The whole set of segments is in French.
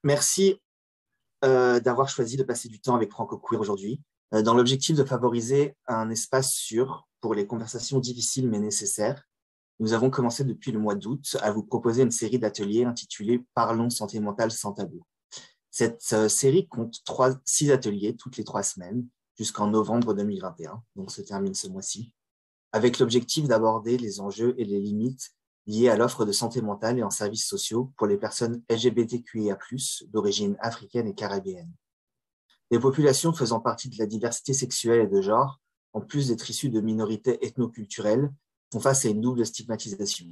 Merci d'avoir choisi de passer du temps avec Franco Queer aujourd'hui, dans l'objectif de favoriser un espace sûr pour les conversations difficiles mais nécessaires. Nous avons commencé depuis le mois d'août à vous proposer une série d'ateliers intitulée Parlons santé mentale sans tabou. Cette série compte 6 ateliers toutes les 3 semaines jusqu'en novembre 2021, donc se termine ce mois-ci, avec l'objectif d'aborder les enjeux et les limites liées à l'offre de santé mentale et en services sociaux pour les personnes LGBTQIA+, d'origine africaine et caribéenne. Les populations faisant partie de la diversité sexuelle et de genre, en plus d'être issues de minorités ethnoculturelles, font face à une double stigmatisation.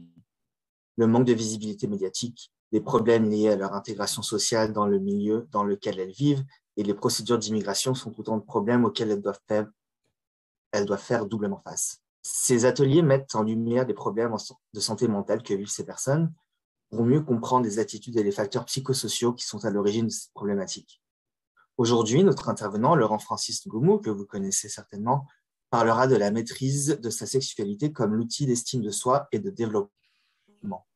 Le manque de visibilité médiatique, les problèmes liés à leur intégration sociale dans le milieu dans lequel elles vivent et les procédures d'immigration sont autant de problèmes auxquels elles doivent faire doublement face. Ces ateliers mettent en lumière des problèmes de santé mentale que vivent ces personnes pour mieux comprendre les attitudes et les facteurs psychosociaux qui sont à l'origine de cette problématique. Aujourd'hui, notre intervenant, Laurent Francis Ngoumou, que vous connaissez certainement, parlera de la maîtrise de sa sexualité comme l'outil d'estime de soi et de développement.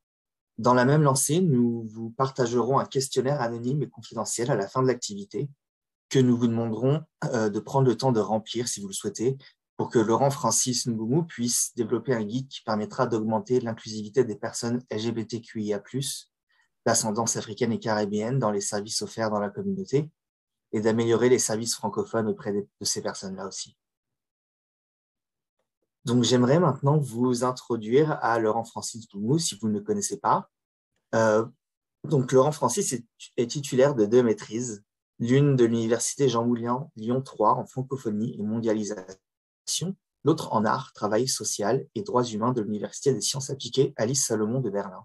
Dans la même lancée, nous vous partagerons un questionnaire anonyme et confidentiel à la fin de l'activité que nous vous demanderons de prendre le temps de remplir si vous le souhaitez pour que Laurent Francis Ngoumou puisse développer un guide qui permettra d'augmenter l'inclusivité des personnes LGBTQIA+, d'ascendance africaine et caribéenne dans les services offerts dans la communauté et d'améliorer les services francophones auprès de ces personnes-là aussi. Donc, j'aimerais maintenant vous introduire à Laurent Francis Ngoumou, si vous ne le connaissez pas. Donc, Laurent Francis est titulaire de 2 maîtrises, l'une de l'université Jean Moulin Lyon 3 en francophonie et mondialisation, l'autre en art, travail social et droits humains de l'université des sciences appliquées Alice Salomon de Berlin.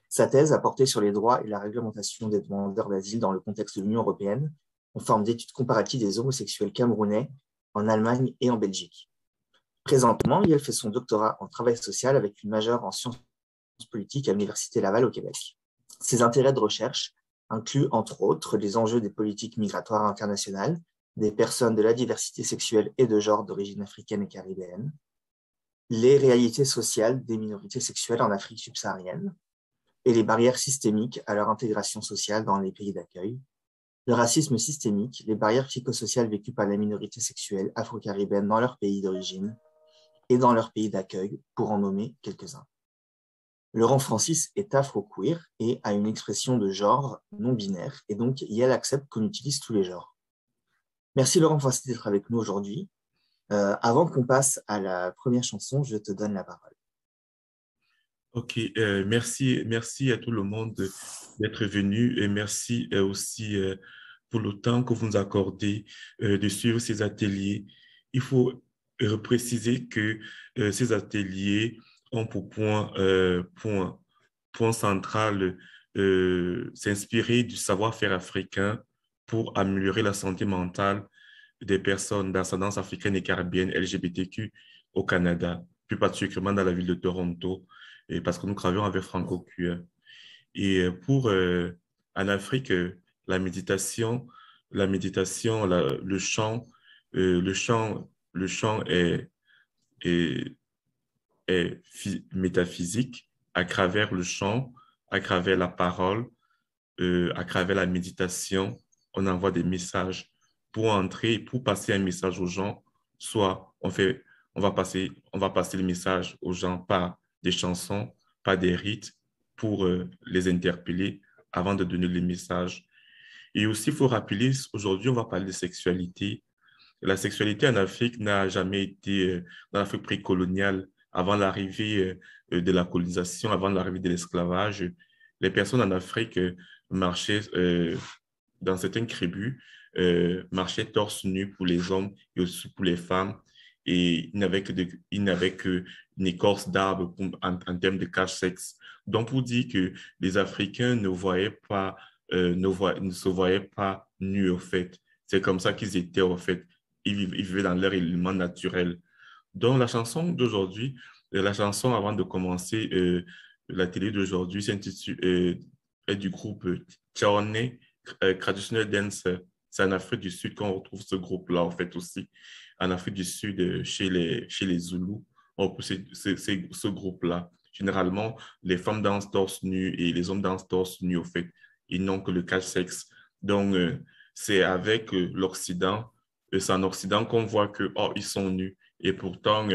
Sa thèse a porté sur les droits et la réglementation des demandeurs d'asile dans le contexte de l'Union européenne, en forme d'études comparatives des homosexuels camerounais en Allemagne et en Belgique. Présentement, elle fait son doctorat en travail social avec une majeure en sciences politiques à l'Université Laval au Québec. Ses intérêts de recherche incluent entre autres les enjeux des politiques migratoires internationales, des personnes de la diversité sexuelle et de genre d'origine africaine et caribéenne, les réalités sociales des minorités sexuelles en Afrique subsaharienne et les barrières systémiques à leur intégration sociale dans les pays d'accueil, le racisme systémique, les barrières psychosociales vécues par les minorités sexuelles afro-caribéennes dans leur pays d'origine et dans leur pays d'accueil, pour en nommer quelques-uns. Laurent Francis est afro-queer et a une expression de genre non-binaire, et donc elle accepte qu'on utilise tous les genres. Merci Laurent Francis d'être avec nous aujourd'hui. Avant qu'on passe à la première chanson, je te donne la parole. Ok, merci à tout le monde d'être venu et merci aussi pour le temps que vous nous accordez de suivre ces ateliers. Il faut préciser que ces ateliers ont pour point central s'inspirer du savoir-faire africain pour améliorer la santé mentale des personnes d'ascendance africaine et caribéenne LGBTQ au Canada, plus particulièrement dans la ville de Toronto, et parce que nous travaillons avec Franco Queer. Et en Afrique, la méditation, le chant, le chant est, métaphysique à travers le chant, à travers la parole, à travers la méditation. On envoie des messages pour passer un message aux gens. Soit on va passer le message aux gens par des chansons, par des rites pour les interpeller avant de donner les messages. Et aussi, il faut rappeler, aujourd'hui, on va parler de sexualité. La sexualité en Afrique n'a jamais été, dans l'Afrique précoloniale, avant l'arrivée de la colonisation, avant l'arrivée de l'esclavage, les personnes en Afrique marchaient dans certaines tribus, marchaient torse nu pour les hommes et aussi pour les femmes. Et ils n'avaient qu'une écorce d'arbre en termes de cache-sexe. Donc, pour dire que les Africains ne se voyaient pas nus, au fait. C'est comme ça qu'ils étaient, au fait. Ils vivaient dans leur élément naturel. Donc, la chanson d'aujourd'hui, la chanson avant de commencer la télé d'aujourd'hui, est du groupe Tchaone, Traditional Dance. C'est en Afrique du Sud qu'on retrouve ce groupe-là, en fait, aussi. En Afrique du Sud, chez les Zoulous, on retrouve ce groupe-là. Généralement, les femmes dansent torse nu et les hommes dansent torse nu, au fait. et non que le cache-sexe. Donc, c'est avec l'Occident, c'est en Occident qu'on voit que, oh, ils sont nus. Et pourtant,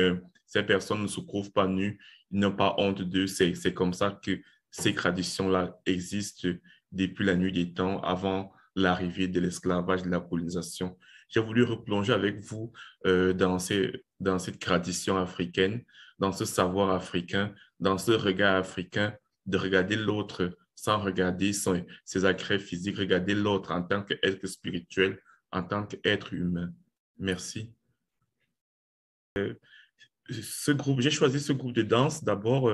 ces personnes ne se trouvent pas nues, ils n'ont pas honte d'eux. C'est comme ça que ces traditions-là existent depuis la nuit des temps, avant l'arrivée de l'esclavage, de la colonisation. J'ai voulu replonger avec vous dans cette tradition africaine, dans ce savoir africain, dans ce regard africain, de regarder l'autre sans regarder ses agrès physiques, regarder l'autre en tant qu'être spirituel, en tant qu'être humain. Merci. J'ai choisi ce groupe de danse d'abord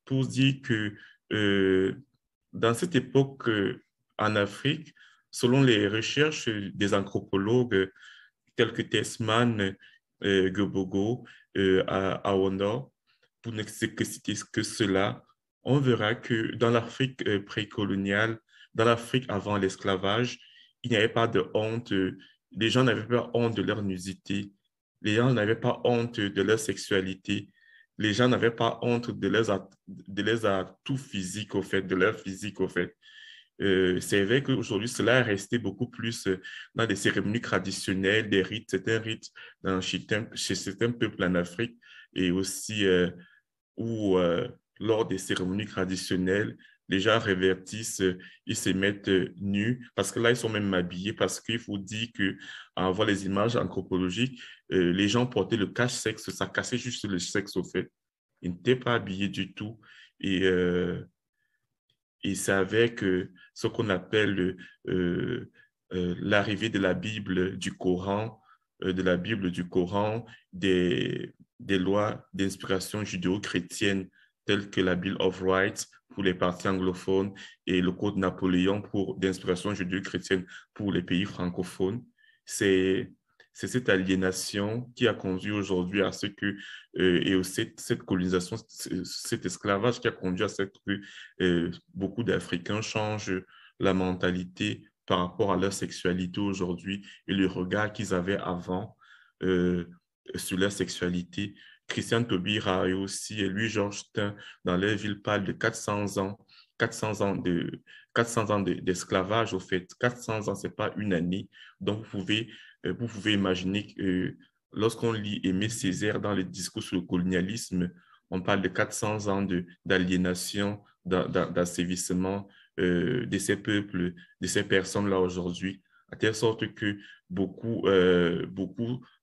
pour dire que euh, dans cette époque en Afrique, selon les recherches des anthropologues tels que Tessman, Gobogo, Awonor, pour ne citer que cela, on verra que dans l'Afrique précoloniale, dans l'Afrique avant l'esclavage, il n'y avait pas de honte. Les gens n'avaient pas honte de leur nudité. Les gens n'avaient pas honte de leur sexualité. Les gens n'avaient pas honte de leurs atouts physiques, au fait, de leur physique, au fait. C'est vrai qu'aujourd'hui, cela est resté beaucoup plus dans des cérémonies traditionnelles, des rites. C'est un rite chez certains peuples en Afrique et aussi où, lors des cérémonies traditionnelles, les gens révertissent, ils se mettent nus, parce que là, ils sont même habillés, parce qu'il faut dire qu'en voir les images anthropologiques, les gens portaient le cache-sexe, ça cassait juste le sexe, au fait. Ils n'étaient pas habillés du tout. Et, c'est avec ce qu'on appelle l'arrivée de la Bible du Coran, des lois d'inspiration judéo-chrétienne telles que la Bill of Rights pour les partis anglophones et le Code Napoléon d'inspiration judéo-chrétienne pour les pays francophones. C'est cette aliénation qui a conduit aujourd'hui à ce que, et aussi cette colonisation, cet esclavage qui a conduit à ce que beaucoup d'Africains changent la mentalité par rapport à leur sexualité aujourd'hui et le regard qu'ils avaient avant sur leur sexualité. Christian Taubira et aussi lui, Georges Tin, dans leur ville, parlent de 400 ans, 400 ans d'esclavage, au fait. 400 ans, ce n'est pas une année. Donc, vous pouvez imaginer que lorsqu'on lit Aimé Césaire dans les discours sur le colonialisme, on parle de 400 ans d'aliénation, d'assévissement de ces peuples, de ces personnes-là aujourd'hui, à telle sorte que beaucoup,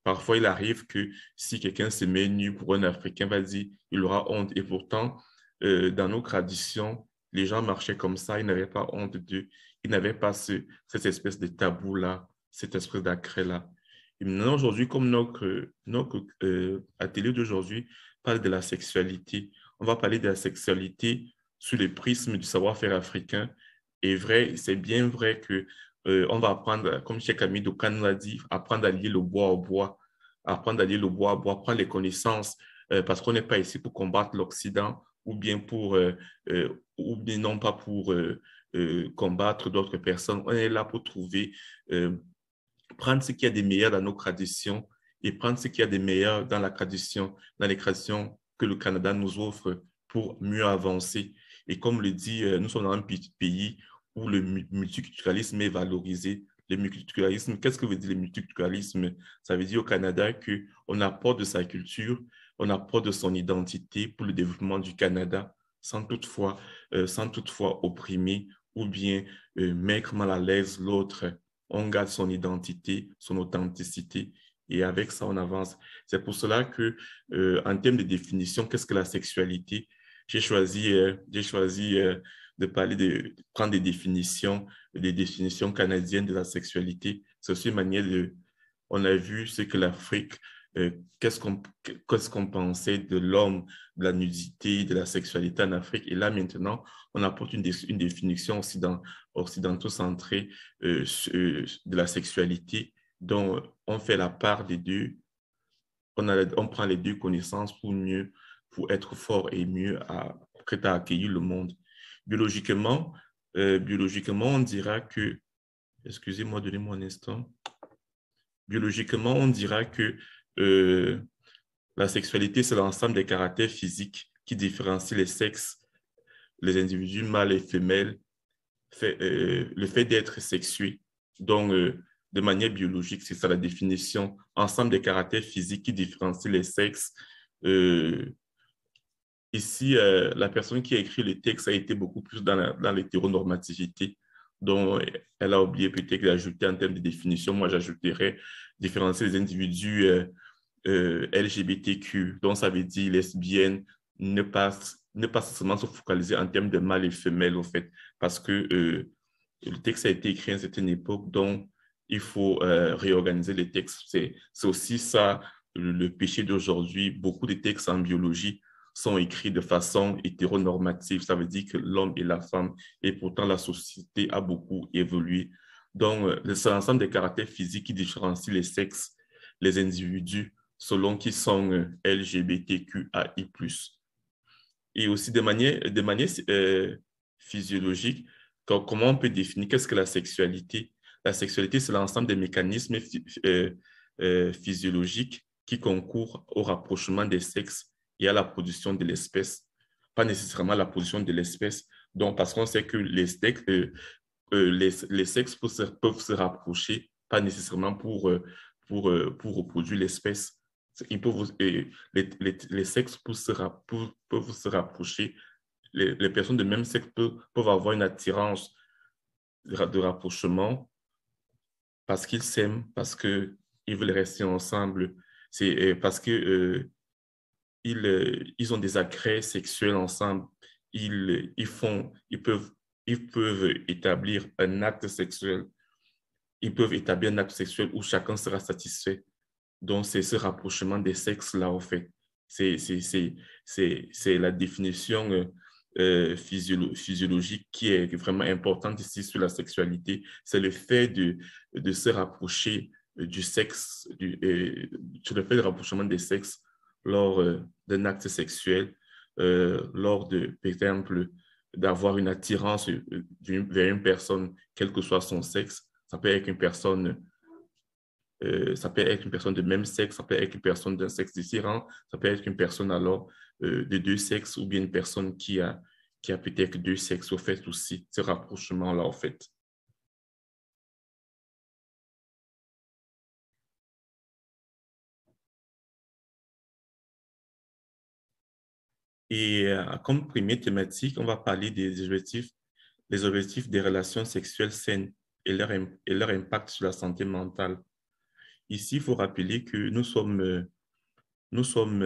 parfois il arrive que si quelqu'un se met nu pour un Africain, vas-y, il aura honte. Et pourtant, dans nos traditions, les gens marchaient comme ça, ils n'avaient pas honte d'eux, ils n'avaient pas cette espèce de tabou-là, cette espèce d'accret-là. Et maintenant, aujourd'hui, comme notre atelier d'aujourd'hui parle de la sexualité, on va parler de la sexualité sous le prisme du savoir-faire africain. Et vrai, c'est bien vrai que on va apprendre, comme Cheikh Hamidou Kane l'a dit, apprendre à lier le bois au bois, apprendre à lier le bois au bois, prendre les connaissances, parce qu'on n'est pas ici pour combattre l'Occident ou bien non pas pour combattre d'autres personnes. On est là pour trouver, prendre ce qu'il y a de meilleur dans nos traditions et prendre ce qu'il y a de meilleur dans dans les traditions que le Canada nous offre pour mieux avancer. Et comme le dit, nous sommes dans un pays où le multiculturalisme est valorisé. Le multiculturalisme, qu'est-ce que veut dire le multiculturalisme? Ça veut dire au Canada qu'on apporte de sa culture, on apporte de son identité pour le développement du Canada sans toutefois opprimer ou bien mettre mal à l'aise l'autre. On garde son identité, son authenticité, et avec ça, on avance. C'est pour cela que, en termes de définition, qu'est-ce que la sexualité? J'ai choisi de prendre des définitions canadiennes de la sexualité. C'est aussi une manière on a vu ce que l'Afrique, qu'est-ce qu'on pensait de l'homme, de la nudité, de la sexualité en Afrique. Et là, maintenant, on apporte une définition occidentaux-centrée de la sexualité, dont on fait la part des deux. On prend les deux connaissances pour être fort et prêt à accueillir le monde. Biologiquement, on dira que, excusez-moi, donnez-moi un instant. Biologiquement, on dira que euh, la sexualité, c'est l'ensemble des caractères physiques qui différencient les sexes, les individus mâles et femelles, le fait d'être sexué. Donc, de manière biologique, c'est ça la définition. Ensemble des caractères physiques qui différencient les sexes. Ici, la personne qui a écrit le texte a été beaucoup plus dans l'hétéronormativité, dont elle a oublié peut-être d'ajouter en termes de définition. Moi, j'ajouterais différencier les individus LGBTQ, donc ça veut dire lesbienne, ne pas seulement se focaliser en termes de mâle et femelle, au fait, parce que le texte a été écrit à une certaine époque, donc il faut réorganiser les textes. C'est aussi ça le péché d'aujourd'hui. Beaucoup de textes en biologie sont écrits de façon hétéronormative. Ça veut dire que l'homme et la femme, et pourtant la société a beaucoup évolué. Donc, c'est l'ensemble des caractères physiques qui différencient les sexes, les individus, selon qu'ils sont LGBTQAI+. Et aussi de manière physiologique, comment on peut définir qu'est-ce que la sexualité? La sexualité, c'est l'ensemble des mécanismes physiologiques qui concourent au rapprochement des sexes et à la production de l'espèce, pas nécessairement la position de l'espèce. Donc, parce qu'on sait que les sexes peuvent se rapprocher, pas nécessairement pour reproduire l'espèce. Ils peuvent, les sexes peuvent se rapprocher. Les personnes de même sexe peuvent avoir une attirance de rapprochement parce qu'ils s'aiment, parce qu'ils veulent rester ensemble. C'est parce que ils ont des agrès sexuels ensemble. Ils peuvent établir un acte sexuel. Ils peuvent établir un acte sexuel où chacun sera satisfait. Donc, c'est ce rapprochement des sexes-là, en fait. C'est la définition physiologique qui est vraiment importante ici sur la sexualité. C'est le fait de se rapprocher du sexe, sur le fait de rapprochement des sexes lors d'un acte sexuel, lors de, par exemple, d'avoir une attirance vers une personne, quel que soit son sexe. Ça peut être une personne ça peut être une personne de même sexe, ça peut être une personne d'un sexe différent, ça peut être une personne alors de deux sexes ou bien une personne qui a peut-être deux sexes au fait aussi, ce rapprochement-là au fait. Et comme première thématique, on va parler les objectifs des relations sexuelles saines et leur impact sur la santé mentale. Ici, il faut rappeler que nous sommes Nous sommes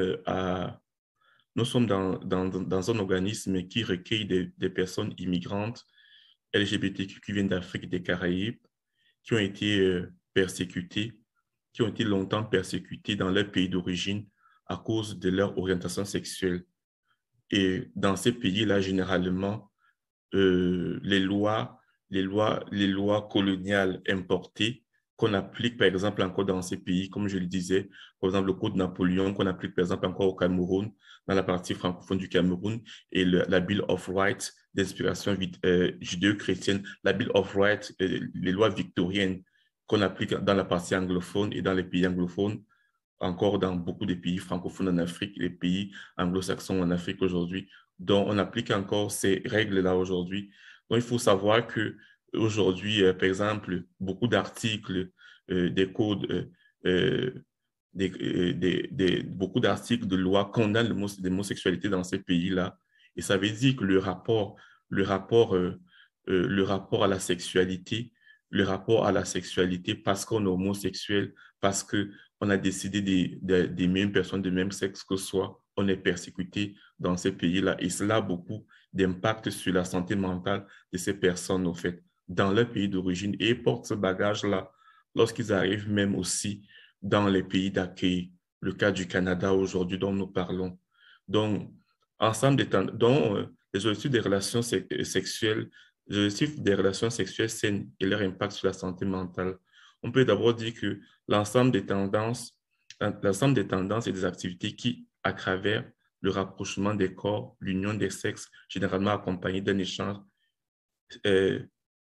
dans un organisme qui recueille des personnes immigrantes LGBTQ qui viennent d'Afrique et des Caraïbes, qui ont été persécutées, qui ont été longtemps persécutées dans leur pays d'origine à cause de leur orientation sexuelle. Et dans ces pays-là, généralement, les lois coloniales importées qu'on applique, par exemple, encore dans ces pays, comme je le disais, par exemple, le Code Napoléon qu'on applique, par exemple, encore au Cameroun, dans la partie francophone du Cameroun, et la Bill of Rights d'inspiration judéo-chrétienne, la Bill of Rights, les lois victoriennes qu'on applique dans la partie anglophone et dans les pays anglophones, encore dans beaucoup de pays francophones en Afrique, les pays anglo-saxons en Afrique aujourd'hui. Donc, on applique encore ces règles-là aujourd'hui. Donc, il faut savoir que aujourd'hui, par exemple, beaucoup d'articles, des codes, beaucoup d'articles de loi condamnent l'homosexualité dans ces pays-là. Et ça veut dire que le rapport, le rapport à la sexualité, parce qu'on est homosexuel, parce qu'on a décidé d'aimer une personne de même sexe que soi, on est persécuté dans ces pays-là. Et cela a beaucoup d'impact sur la santé mentale de ces personnes, au fait, dans leur pays d'origine. Et ils portent ce bagage-là lorsqu'ils arrivent même aussi dans les pays d'accueil, le cas du Canada aujourd'hui dont nous parlons. Donc, ensemble les objectifs des relations sexuelles, les objectifs des relations sexuelles saines et leur impact sur la santé mentale. On peut d'abord dire que l'ensemble des tendances et des activités qui, à travers le rapprochement des corps, l'union des sexes, généralement accompagnée d'un échange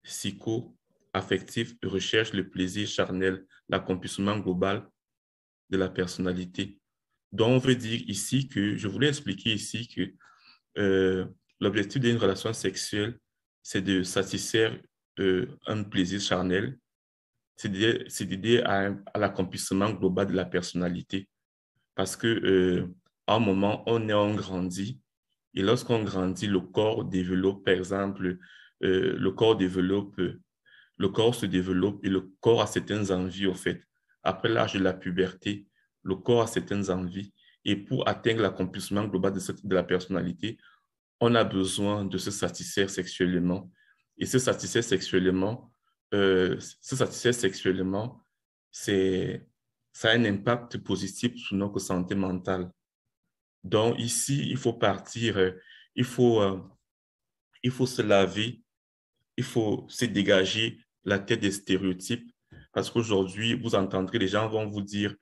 psycho-affectif, recherche le plaisir charnel, l'accomplissement global de la personnalité. Donc, on veut dire ici que, je voulais expliquer ici que l'objectif d'une relation sexuelle, c'est de satisfaire un plaisir charnel, c'est d'aider à l'accomplissement global de la personnalité. Parce que à un moment, on grandit, et lorsqu'on grandit, le corps développe, par exemple, le corps développe, le corps se développe et le corps a certaines envies, au fait. Après l'âge de la puberté, le corps a certaines envies. Et pour atteindre l'accomplissement global de la personnalité, on a besoin de se satisfaire sexuellement. Et se satisfaire sexuellement, ça a un impact positif sur notre santé mentale. Donc ici, il faut partir, il faut, euh, il faut se laver, il faut se dégager la tête des stéréotypes parce qu'aujourd'hui, vous entendrez, les gens vont vous dire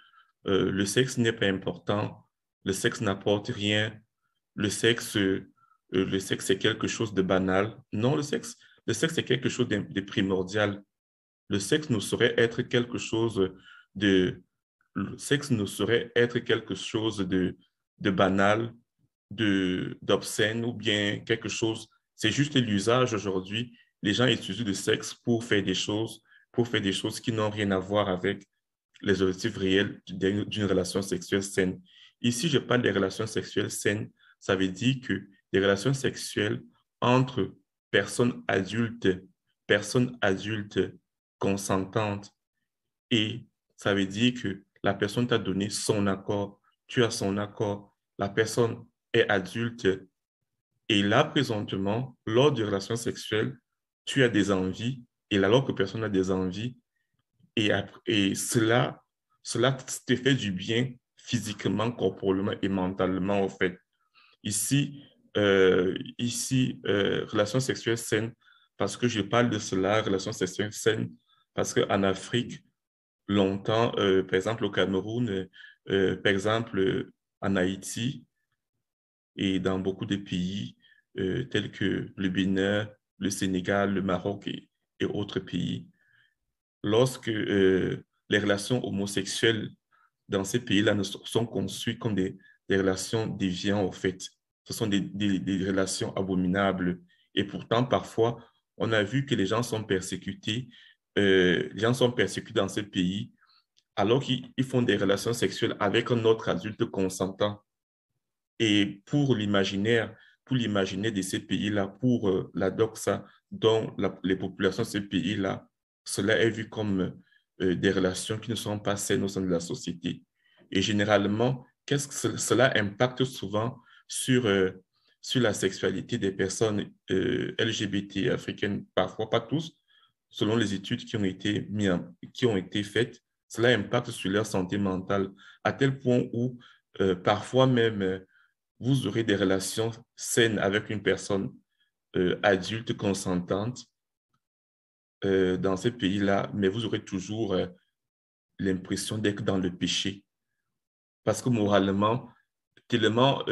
le sexe n'est pas important, le sexe n'apporte rien, le sexe c'est quelque chose de banal. Non, le sexe c'est quelque chose de primordial. Le sexe ne saurait être quelque chose de, le sexe ne saurait être quelque chose de banal, d'obscène ou bien quelque chose. C'est juste l'usage aujourd'hui. Les gens utilisent le sexe pour faire des choses qui n'ont rien à voir avec les objectifs réels d'une relation sexuelle saine. Ici, je parle des relations sexuelles saines. Ça veut dire que des relations sexuelles entre personnes adultes consentantes, et ça veut dire que la personne t'a donné son accord, tu as son accord, la personne est adulte et là, présentement, lors de relations sexuelles, tu as des envies et là, alors que personne n'a des envies et cela te fait du bien physiquement, corporellement et mentalement, en fait. Relations sexuelles saines, parce que je parle de cela, relations sexuelles saines, parce qu'en Afrique, longtemps, par exemple au Cameroun, par exemple en Haïti et dans beaucoup de pays tels que le Bénin, le Sénégal, le Maroc et autres pays, lorsque les relations homosexuelles dans ces pays-là sont conçues comme des relations déviantes, en fait. Ce sont des relations abominables. Et pourtant, parfois, on a vu que les gens sont persécutés dans ces pays alors qu'ils font des relations sexuelles avec un autre adulte consentant. Et pour l'imaginaire de ces pays-là, pour la doxa dont les populations de ces pays-là, cela est vu comme des relations qui ne sont pas saines au sein de la société. Et généralement, cela impacte souvent sur, euh, sur la sexualité des personnes LGBT africaines, parfois pas tous, selon les études qui ont été faites, cela impacte sur leur santé mentale, à tel point où parfois même vous aurez des relations saines avec une personne adulte consentante dans ces pays-là, mais vous aurez toujours l'impression d'être dans le péché. Parce que moralement, tellement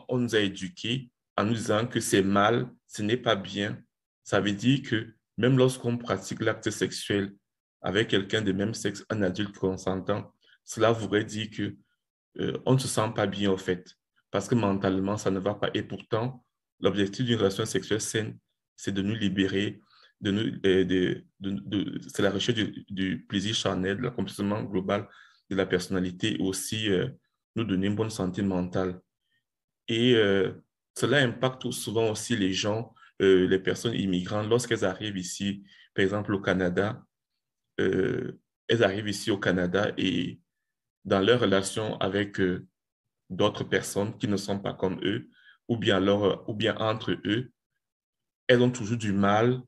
on nous a éduqués en nous disant que c'est mal, ce n'est pas bien. Ça veut dire que même lorsqu'on pratique l'acte sexuel avec quelqu'un de même sexe, un adulte consentant, cela voudrait dire que on ne se sent pas bien, en fait, parce que mentalement, ça ne va pas. Et pourtant, l'objectif d'une relation sexuelle saine, c'est de nous libérer, c'est la recherche du plaisir charnel, de l'accomplissement global de la personnalité, et aussi nous donner une bonne santé mentale. Et cela impacte souvent aussi les gens, les personnes immigrantes, lorsqu'elles arrivent ici, par exemple au Canada, euh, elles arrivent ici au Canada et dans leur relation avec d'autres personnes qui ne sont pas comme eux, ou bien entre eux, elles ont toujours du mal,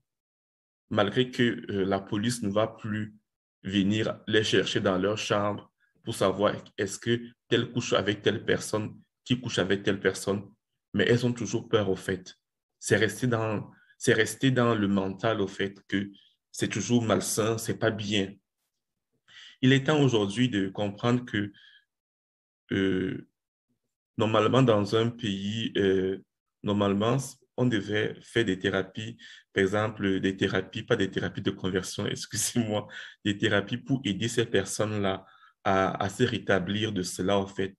malgré que la police ne va plus venir les chercher dans leur chambre pour savoir est-ce que telle couche avec telle personne, qui couche avec telle personne, mais elles ont toujours peur au fait. C'est resté dans, c'est resté dans le mental au fait que c'est toujours malsain, c'est pas bien. Il est temps aujourd'hui de comprendre que euh, normalement, dans un pays, normalement, on devait faire des thérapies, par exemple, des thérapies, pas des thérapies de conversion, excusez-moi, des thérapies pour aider ces personnes-là à se rétablir de cela, en fait.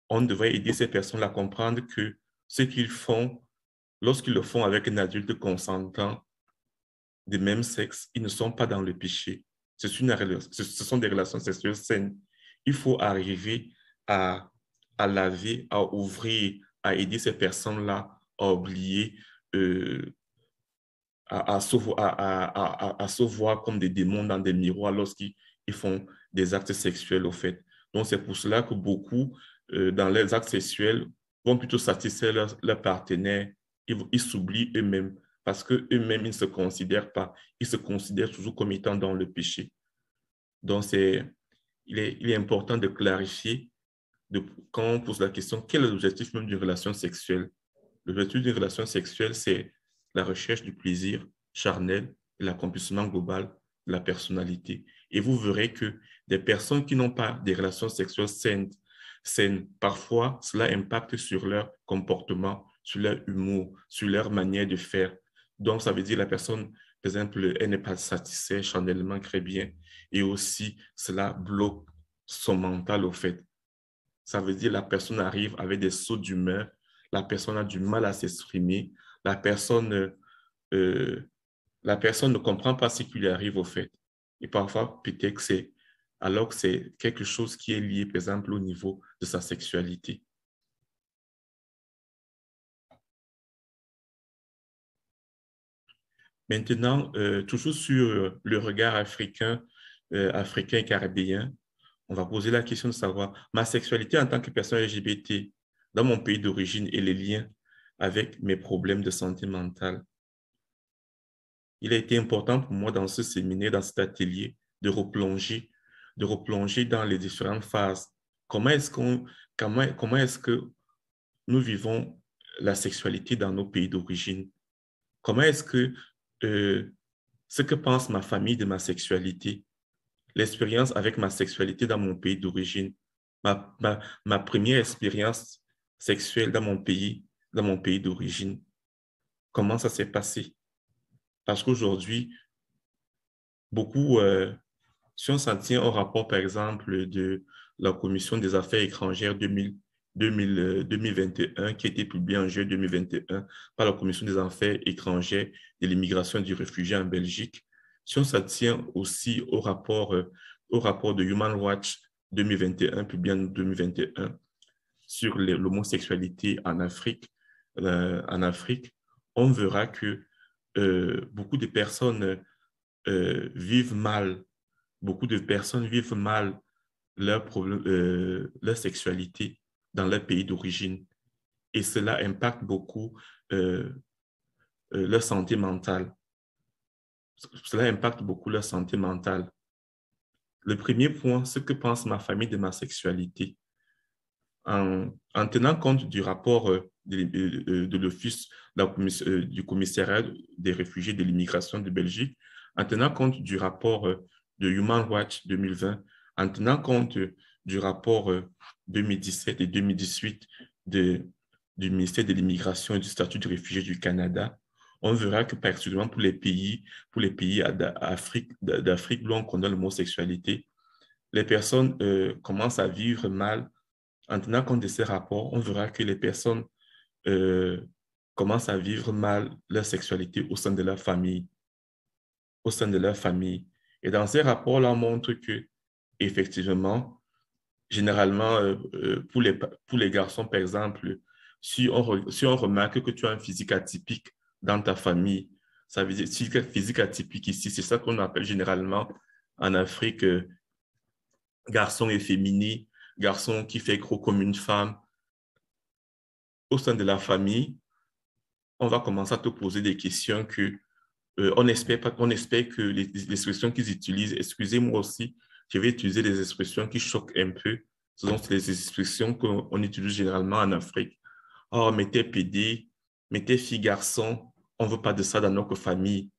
On devrait aider ces personnes-là à comprendre que ce qu'ils font lorsqu'ils le font avec un adulte consentant de même sexe, ils ne sont pas dans le péché. Ce sont des relations sexuelles saines. Il faut arriver à, à laver, à ouvrir, à aider ces personnes-là à oublier, euh, à se voir comme des démons dans des miroirs lorsqu'ils font des actes sexuels, au fait. Donc, c'est pour cela que beaucoup, dans les actes sexuels, vont plutôt satisfaire leur partenaire. Ils s'oublient eux-mêmes parce qu'eux-mêmes, ils ne se considèrent pas. Ils se considèrent toujours comme étant dans le péché. Donc, il est important de clarifier quand on pose la question, quel est l'objectif même d'une relation sexuelle? L'objectif d'une relation sexuelle, c'est la recherche du plaisir charnel et l'accomplissement global de la personnalité. Et vous verrez que des personnes qui n'ont pas des relations sexuelles saines, parfois, cela impacte sur leur comportement, sur leur humour, sur leur manière de faire. Donc, ça veut dire que la personne, par exemple, elle n'est pas satisfaite charnellement très bien. Et aussi, cela bloque son mental, au fait. Ça veut dire que la personne arrive avec des sauts d'humeur, la personne a du mal à s'exprimer, la personne, euh, la personne ne comprend pas ce qui lui arrive au fait. Et parfois, peut-être que c'est alors que c'est quelque chose qui est lié, par exemple, au niveau de sa sexualité. Maintenant, toujours sur le regard africain, africain et caribéen, on va poser la question de savoir ma sexualité en tant que personne LGBT dans mon pays d'origine et les liens avec mes problèmes de santé mentale. Il a été important pour moi dans ce séminaire, dans cet atelier, de replonger dans les différentes phases. Comment est-ce comment est-ce que nous vivons la sexualité dans nos pays d'origine? Comment est-ce que euh, ce que pense ma famille de ma sexualité, l'expérience avec ma sexualité dans mon pays d'origine, ma première expérience sexuelle dans mon pays d'origine, comment ça s'est passé? Parce qu'aujourd'hui, beaucoup, si on s'en tient au rapport, par exemple, de la Commission des affaires étrangères 2021, qui a été publié en juillet 2021 par la Commission des affaires étrangères, de l'immigration et du réfugié en Belgique, si on s'en tient aussi au rapport de Human Rights Watch 2021, publié en 2021, sur l'homosexualité en Afrique, on verra que beaucoup de personnes vivent mal, beaucoup de personnes vivent mal leur sexualité dans leur pays d'origine. Et cela impacte beaucoup euh, leur santé mentale. Cela impacte beaucoup leur santé mentale. Le premier point, ce que pense ma famille de ma sexualité. En tenant compte du rapport de l'Office du commissariat des réfugiés de l'immigration de Belgique, en tenant compte du rapport de Human Rights Watch 2020, en tenant compte du rapport 2017 et 2018 du ministère de l'Immigration et du statut de réfugié du Canada, on verra que particulièrement pour les pays d'Afrique où on condamne l'homosexualité, les personnes commencent à vivre mal. En tenant compte de ces rapports, on verra que les personnes euh, commencent à vivre mal leur sexualité au sein de leur famille, au sein de leur famille. Et dans ces rapports-là, on montre que, effectivement, généralement, pour les garçons, par exemple, si on remarque que tu as un physique atypique dans ta famille, ça veut dire physique atypique ici, c'est ça qu'on appelle généralement en Afrique garçon efféminé, garçon qui fait gros comme une femme. Au sein de la famille, on va commencer à te poser des questions que on espère pas, on espère que les expressions qu'ils utilisent, excusez-moi aussi, je vais utiliser des expressions qui choquent un peu. Ce sont les expressions qu'on utilise généralement en Afrique. Oh, mais t'es pédé, mais t'es fille garçon, on veut pas de ça dans notre famille.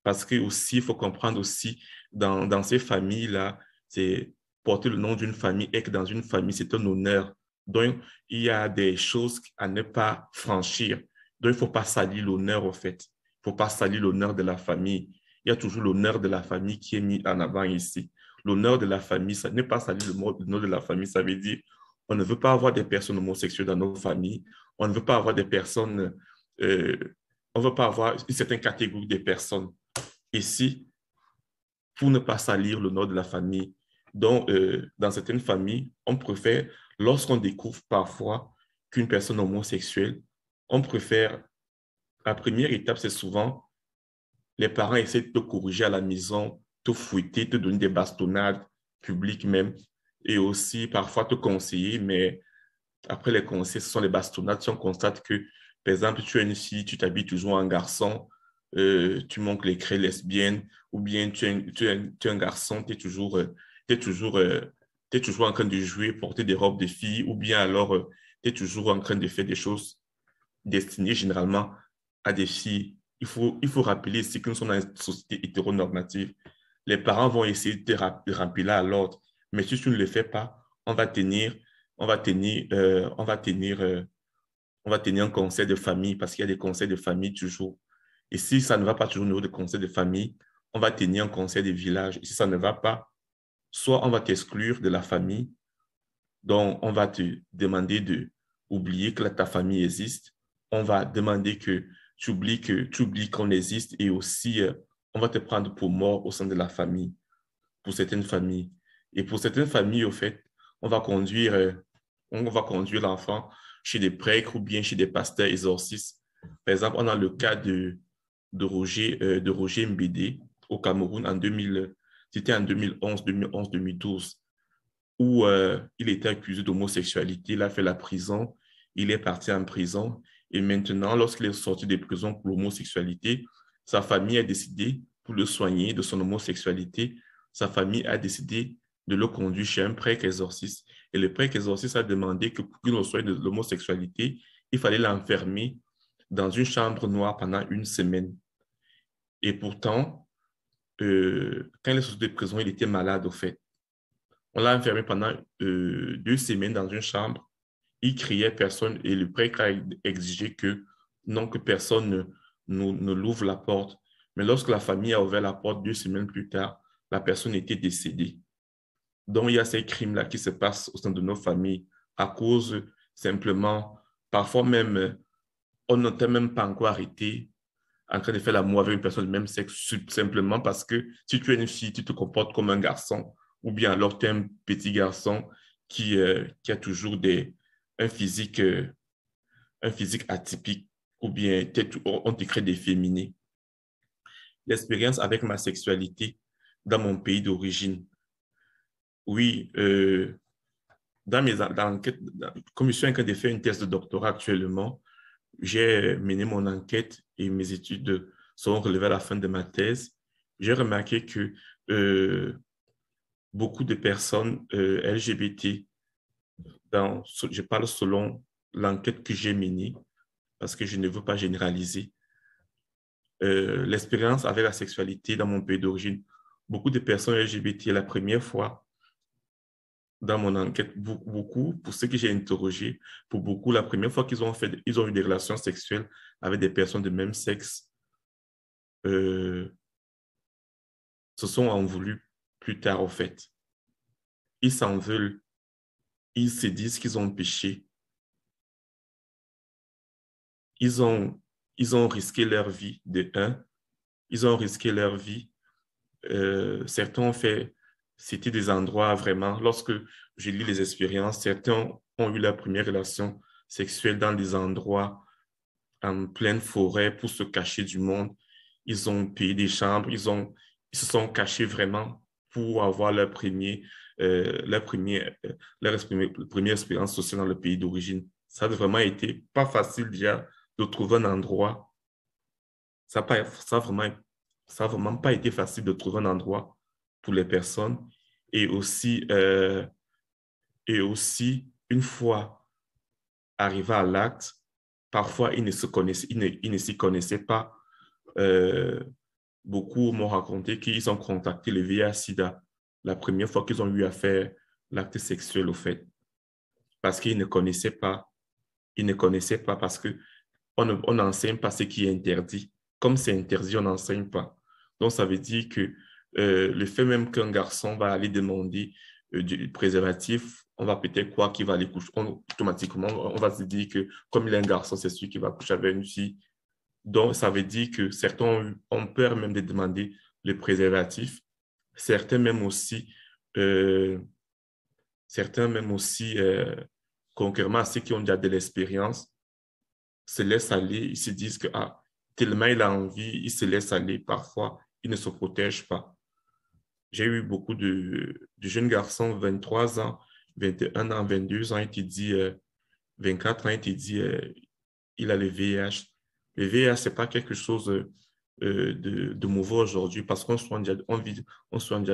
Parce que aussi, il faut comprendre aussi, dans ces familles-là, c'est porter le nom d'une famille et que dans une famille, c'est un honneur. Donc, il y a des choses à ne pas franchir. Donc, il ne faut pas salir l'honneur, au fait. Il ne faut pas salir l'honneur de la famille. Il y a toujours l'honneur de la famille qui est mis en avant ici. L'honneur de la famille, ça n'est pas salir l'honneur de la famille, ça veut dire on ne veut pas avoir des personnes homosexuelles dans nos familles. On ne veut pas avoir des personnes on ne veut pas avoir une certaine catégorie de personnes. Ici, pour ne pas salir le nom de la famille. Donc, dans certaines familles, on préfère, lorsqu'on découvre parfois qu'une personne est homosexuelle, on préfère, la première étape, c'est souvent, les parents essaient de te corriger à la maison, te fouetter, te donner des bastonnades publiques même, et aussi parfois te conseiller, mais après les conseils, ce sont les bastonnades. Si on constate que, par exemple, tu es une fille, tu t'habilles toujours en garçon, tu montres les craies lesbiennes, ou bien tu es un garçon, t'es toujours, t'es toujours en train de jouer, porter des robes de filles, ou bien alors tu es toujours en train de faire des choses destinées généralement à des filles. Il faut rappeler ici que nous sommes dans une société hétéronormative. Les parents vont essayer de te rappeler à l'ordre, mais si tu ne le fais pas, on va tenir on va tenir, euh, on va tenir, euh, on va tenir un conseil de famille parce qu'il y a des conseils de famille toujours. Et si ça ne va pas toujours au niveau des conseils de famille, on va tenir un conseil de village. Et si ça ne va pas, soit on va t'exclure de la famille, donc on va te demander de oublier que ta famille existe. On va demander que tu oublies qu'on existe et aussi on va te prendre pour mort au sein de la famille, pour certaines familles. Et pour certaines familles, au fait, on va conduire on va conduire l'enfant chez des prêtres ou bien chez des pasteurs exorcistes. Par exemple, on a le cas de Roger Mbede au Cameroun c'était en 2011-2012, où il était accusé d'homosexualité. Il a fait la prison, il est parti en prison. Et maintenant, lorsqu'il est sorti de prison pour l'homosexualité, sa famille a décidé, pour le soigner de son homosexualité, sa famille a décidé de le conduire chez un prêtre exorciste. Et le prêtre exorciste a demandé que pour qu'il ne soit de l'homosexualité, il fallait l'enfermer dans une chambre noire pendant une semaine. Et pourtant, quand il est sorti de prison, il était malade, au fait. On l'a enfermé pendant 2 semaines dans une chambre. Il criait, personne, et le prêtre a exigé que non, que personne ne l'ouvre la porte. Mais lorsque la famille a ouvert la porte 2 semaines plus tard, la personne était décédée. Donc, il y a ces crimes-là qui se passent au sein de nos familles à cause simplement, parfois même, on n'était même pas encore arrêté en train de faire l'amour avec une personne du même sexe, simplement parce que si tu es une fille, tu te comportes comme un garçon, ou bien alors tu es un petit garçon qui a toujours un physique atypique, ou bien on te crée des féminés. L'expérience avec ma sexualité dans mon pays d'origine, oui, comme je suis en train de faire une thèse de doctorat actuellement, j'ai mené mon enquête et mes études sont relevées à la fin de ma thèse. J'ai remarqué que euh, beaucoup de personnes LGBT, je parle selon l'enquête que j'ai menée, parce que je ne veux pas généraliser, l'expérience avec la sexualité dans mon pays d'origine, beaucoup de personnes LGBT, la première fois dans mon enquête, beaucoup, pour ceux que j'ai interrogés, pour beaucoup, la première fois ils ont eu des relations sexuelles avec des personnes de même sexe, euh, se sont en voulu plus tard, au fait. Ils s'en veulent, ils se disent qu'ils ont péché, ils ont, ils ont risqué leur vie de un, ils ont risqué leur vie. Certains ont fait, c'était des endroits vraiment, lorsque je lis les expériences, certains ont eu leur première relation sexuelle dans des endroits en pleine forêt pour se cacher du monde. Ils ont payé des chambres, ils se sont cachés vraiment pour avoir leur première expérience sociale dans le pays d'origine. Ça a vraiment été pas facile déjà de trouver un endroit. Ça n'a pas, ça a vraiment pas été facile de trouver un endroit pour les personnes. Et aussi, euh, et aussi une fois arrivé à l'acte, parfois ils ne s'y connaissaient pas. Euh, Beaucoup m'ont raconté qu'ils ont contacté le VIH-Sida la première fois qu'ils ont eu à faire l'acte sexuel, au fait, parce qu'ils ne connaissaient pas. Ils ne connaissaient pas parce que on n'enseigne pas ce qui est interdit. Comme c'est interdit, on n'enseigne pas. Donc, ça veut dire que le fait même qu'un garçon va aller demander du préservatif, on va peut-être croire qu'il va aller coucher. Automatiquement, on va se dire que comme il est un garçon, c'est celui qui va coucher avec une fille. Donc, ça veut dire que certains ont peur même de demander le préservatif. Certains même aussi, euh, certains même aussi concurremment à ceux qui ont déjà de l'expérience, se laissent aller. Ils se disent que tellement il a envie, il se laisse aller. Parfois, il ne se protège pas. J'ai eu beaucoup de jeunes garçons, 23 ans, 21 ans, 22 ans, et qui dit 24 ans, et qui dit il a le VIH. Le VIH, ce n'est pas quelque chose de mauvais aujourd'hui parce qu'on soigne déjà, on soigne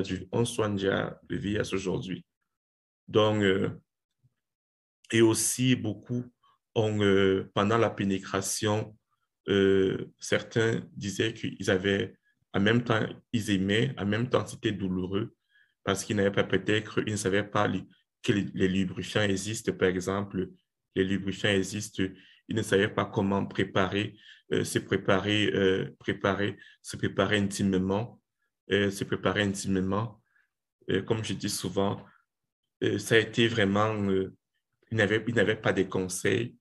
déjà le VIH aujourd'hui. Donc, et aussi beaucoup pendant la pénétration, certains disaient qu'ils avaient, en même temps, ils aimaient, en même temps, c'était douloureux parce qu'ils n'avaient pas peut-être, ils ne savaient pas que les lubrifiants existent, par exemple, les lubrifiants existent, ils ne savaient pas comment préparer, se préparer intimement, se préparer intimement. Comme je dis souvent, ça a été vraiment, ils n'avaient pas de conseils,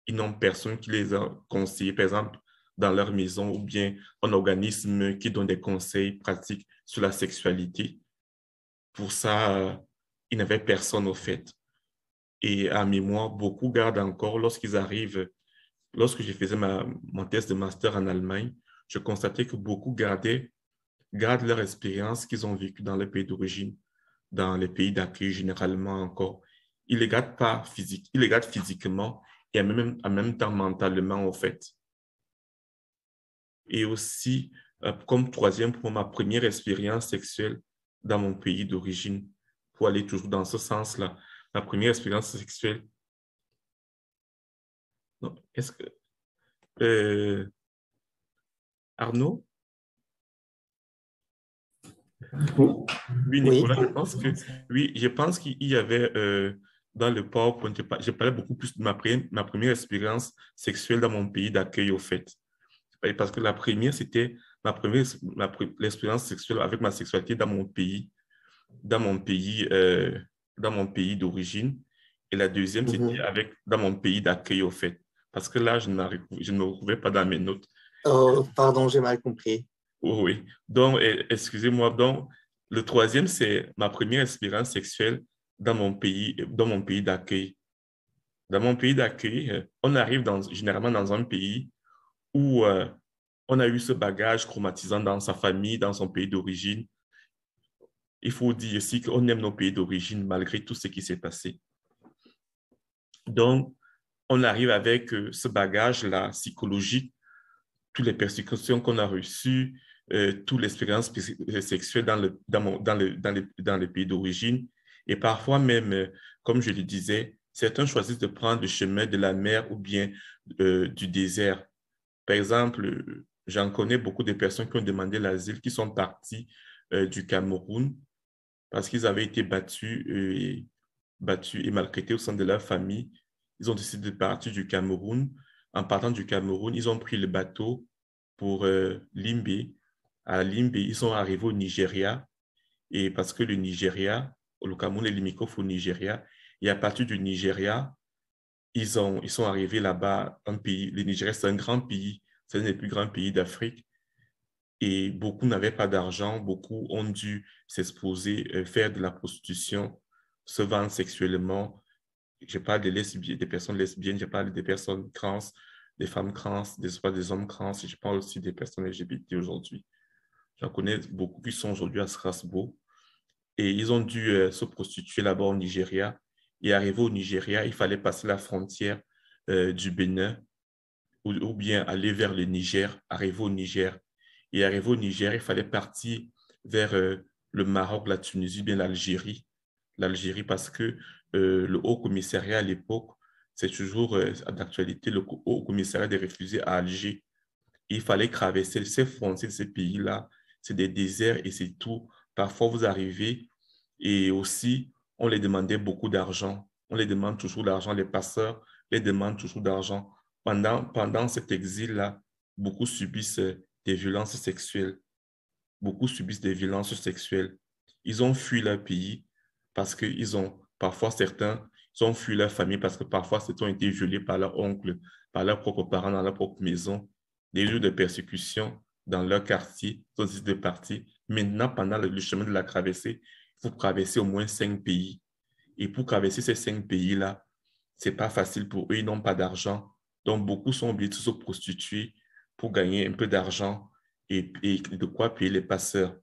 ils n'ont personne qui les a conseillés, par exemple, dans leur maison ou bien un organisme qui donne des conseils pratiques sur la sexualité. Pour ça, ils n'avaient personne au fait. Et à mémoire, beaucoup gardent encore, lorsqu'ils arrivent, lorsque je faisais mon thèse de master en Allemagne, je constatais que beaucoup gardent leur expérience qu'ils ont vécue dans le pays d'origine, dans les pays d'accueil généralement encore. Ils ne les gardent pas physique, ils les gardent physiquement et en même temps mentalement, au fait. Et aussi, comme troisième pour ma première expérience sexuelle dans mon pays d'origine, pour aller toujours dans ce sens-là, ma première expérience sexuelle. Non, est-ce que... Arnaud? Oui, Oui. Nicolas, je pense qu'il y avait dans le PowerPoint, j'ai parlé beaucoup plus de ma première expérience sexuelle dans mon pays d'accueil, au fait. Parce que la première, c'était l'expérience sexuelle avec ma sexualité dans mon pays, dans mon pays d'origine. Et la deuxième, c'était Mhm. dans mon pays d'accueil, au fait. Parce que là, je ne me retrouvais pas dans mes notes. Oh, pardon, j'ai mal compris. Oh, oui. Donc, excusez-moi. Donc, le troisième, c'est ma première expérience sexuelle dans mon pays d'accueil. Dans mon pays d'accueil, on arrive généralement dans un pays où on a eu ce bagage traumatisant dans sa famille, dans son pays d'origine. Il faut dire aussi qu'on aime nos pays d'origine malgré tout ce qui s'est passé. Donc, on arrive avec ce bagage-là psychologique, toutes les persécutions qu'on a reçues, toute l'expérience sexuelle dans le pays d'origine. Et parfois même, comme je le disais, certains choisissent de prendre le chemin de la mer ou bien du désert. Par exemple, j'en connais beaucoup de personnes qui ont demandé l'asile, qui sont parties du Cameroun parce qu'ils avaient été battus et maltraités au sein de leur famille. Ils ont décidé de partir du Cameroun. En partant du Cameroun, ils ont pris le bateau pour Limbé. À Limbé, ils sont arrivés au Nigeria. Et parce que le Cameroun est limitrophe au Nigeria, et à partir du Nigeria, ils sont arrivés là-bas, le Nigeria, c'est un grand pays, c'est un des plus grands pays d'Afrique. Et beaucoup n'avaient pas d'argent, beaucoup ont dû s'exposer, faire de la prostitution, se vendre sexuellement. Je parle des lesbiennes, des personnes lesbiennes, je parle des personnes trans, des femmes trans, des hommes trans, et je parle aussi des personnes LGBT aujourd'hui. J'en connais beaucoup qui sont aujourd'hui à Strasbourg. Et ils ont dû se prostituer là-bas au Nigeria. Et arrivé au Nigeria, il fallait passer la frontière du Bénin ou bien aller vers le Niger, arriver au Niger. Et arrivé au Niger, il fallait partir vers le Maroc, la Tunisie, bien l'Algérie. L'Algérie, parce que le Haut Commissariat à l'époque, c'est toujours d'actualité, le Haut Commissariat des réfugiés à Alger. Il fallait traverser ces frontières de ces pays-là. C'est des déserts et c'est tout. Parfois, vous arrivez et aussi, on les demandait beaucoup d'argent. On les demande toujours d'argent. Les passeurs les demandent toujours d'argent. Pendant cet exil-là, beaucoup subissent des violences sexuelles. Beaucoup subissent des violences sexuelles. Ils ont fui leur pays parce parfois certains, ils ont fui leur famille parce que parfois certains ont été violés par leur oncle, par leurs propres parents dans leur propre maison, des lieux de persécution dans leur quartier, ils ont décidé de partir. Maintenant, pendant le chemin de la traversée, il faut traverser au moins 5 pays. Et pour traverser ces 5 pays-là, c'est pas facile pour eux, ils n'ont pas d'argent. Donc, beaucoup sont obligés de se prostituer pour gagner un peu d'argent et de quoi payer les passeurs.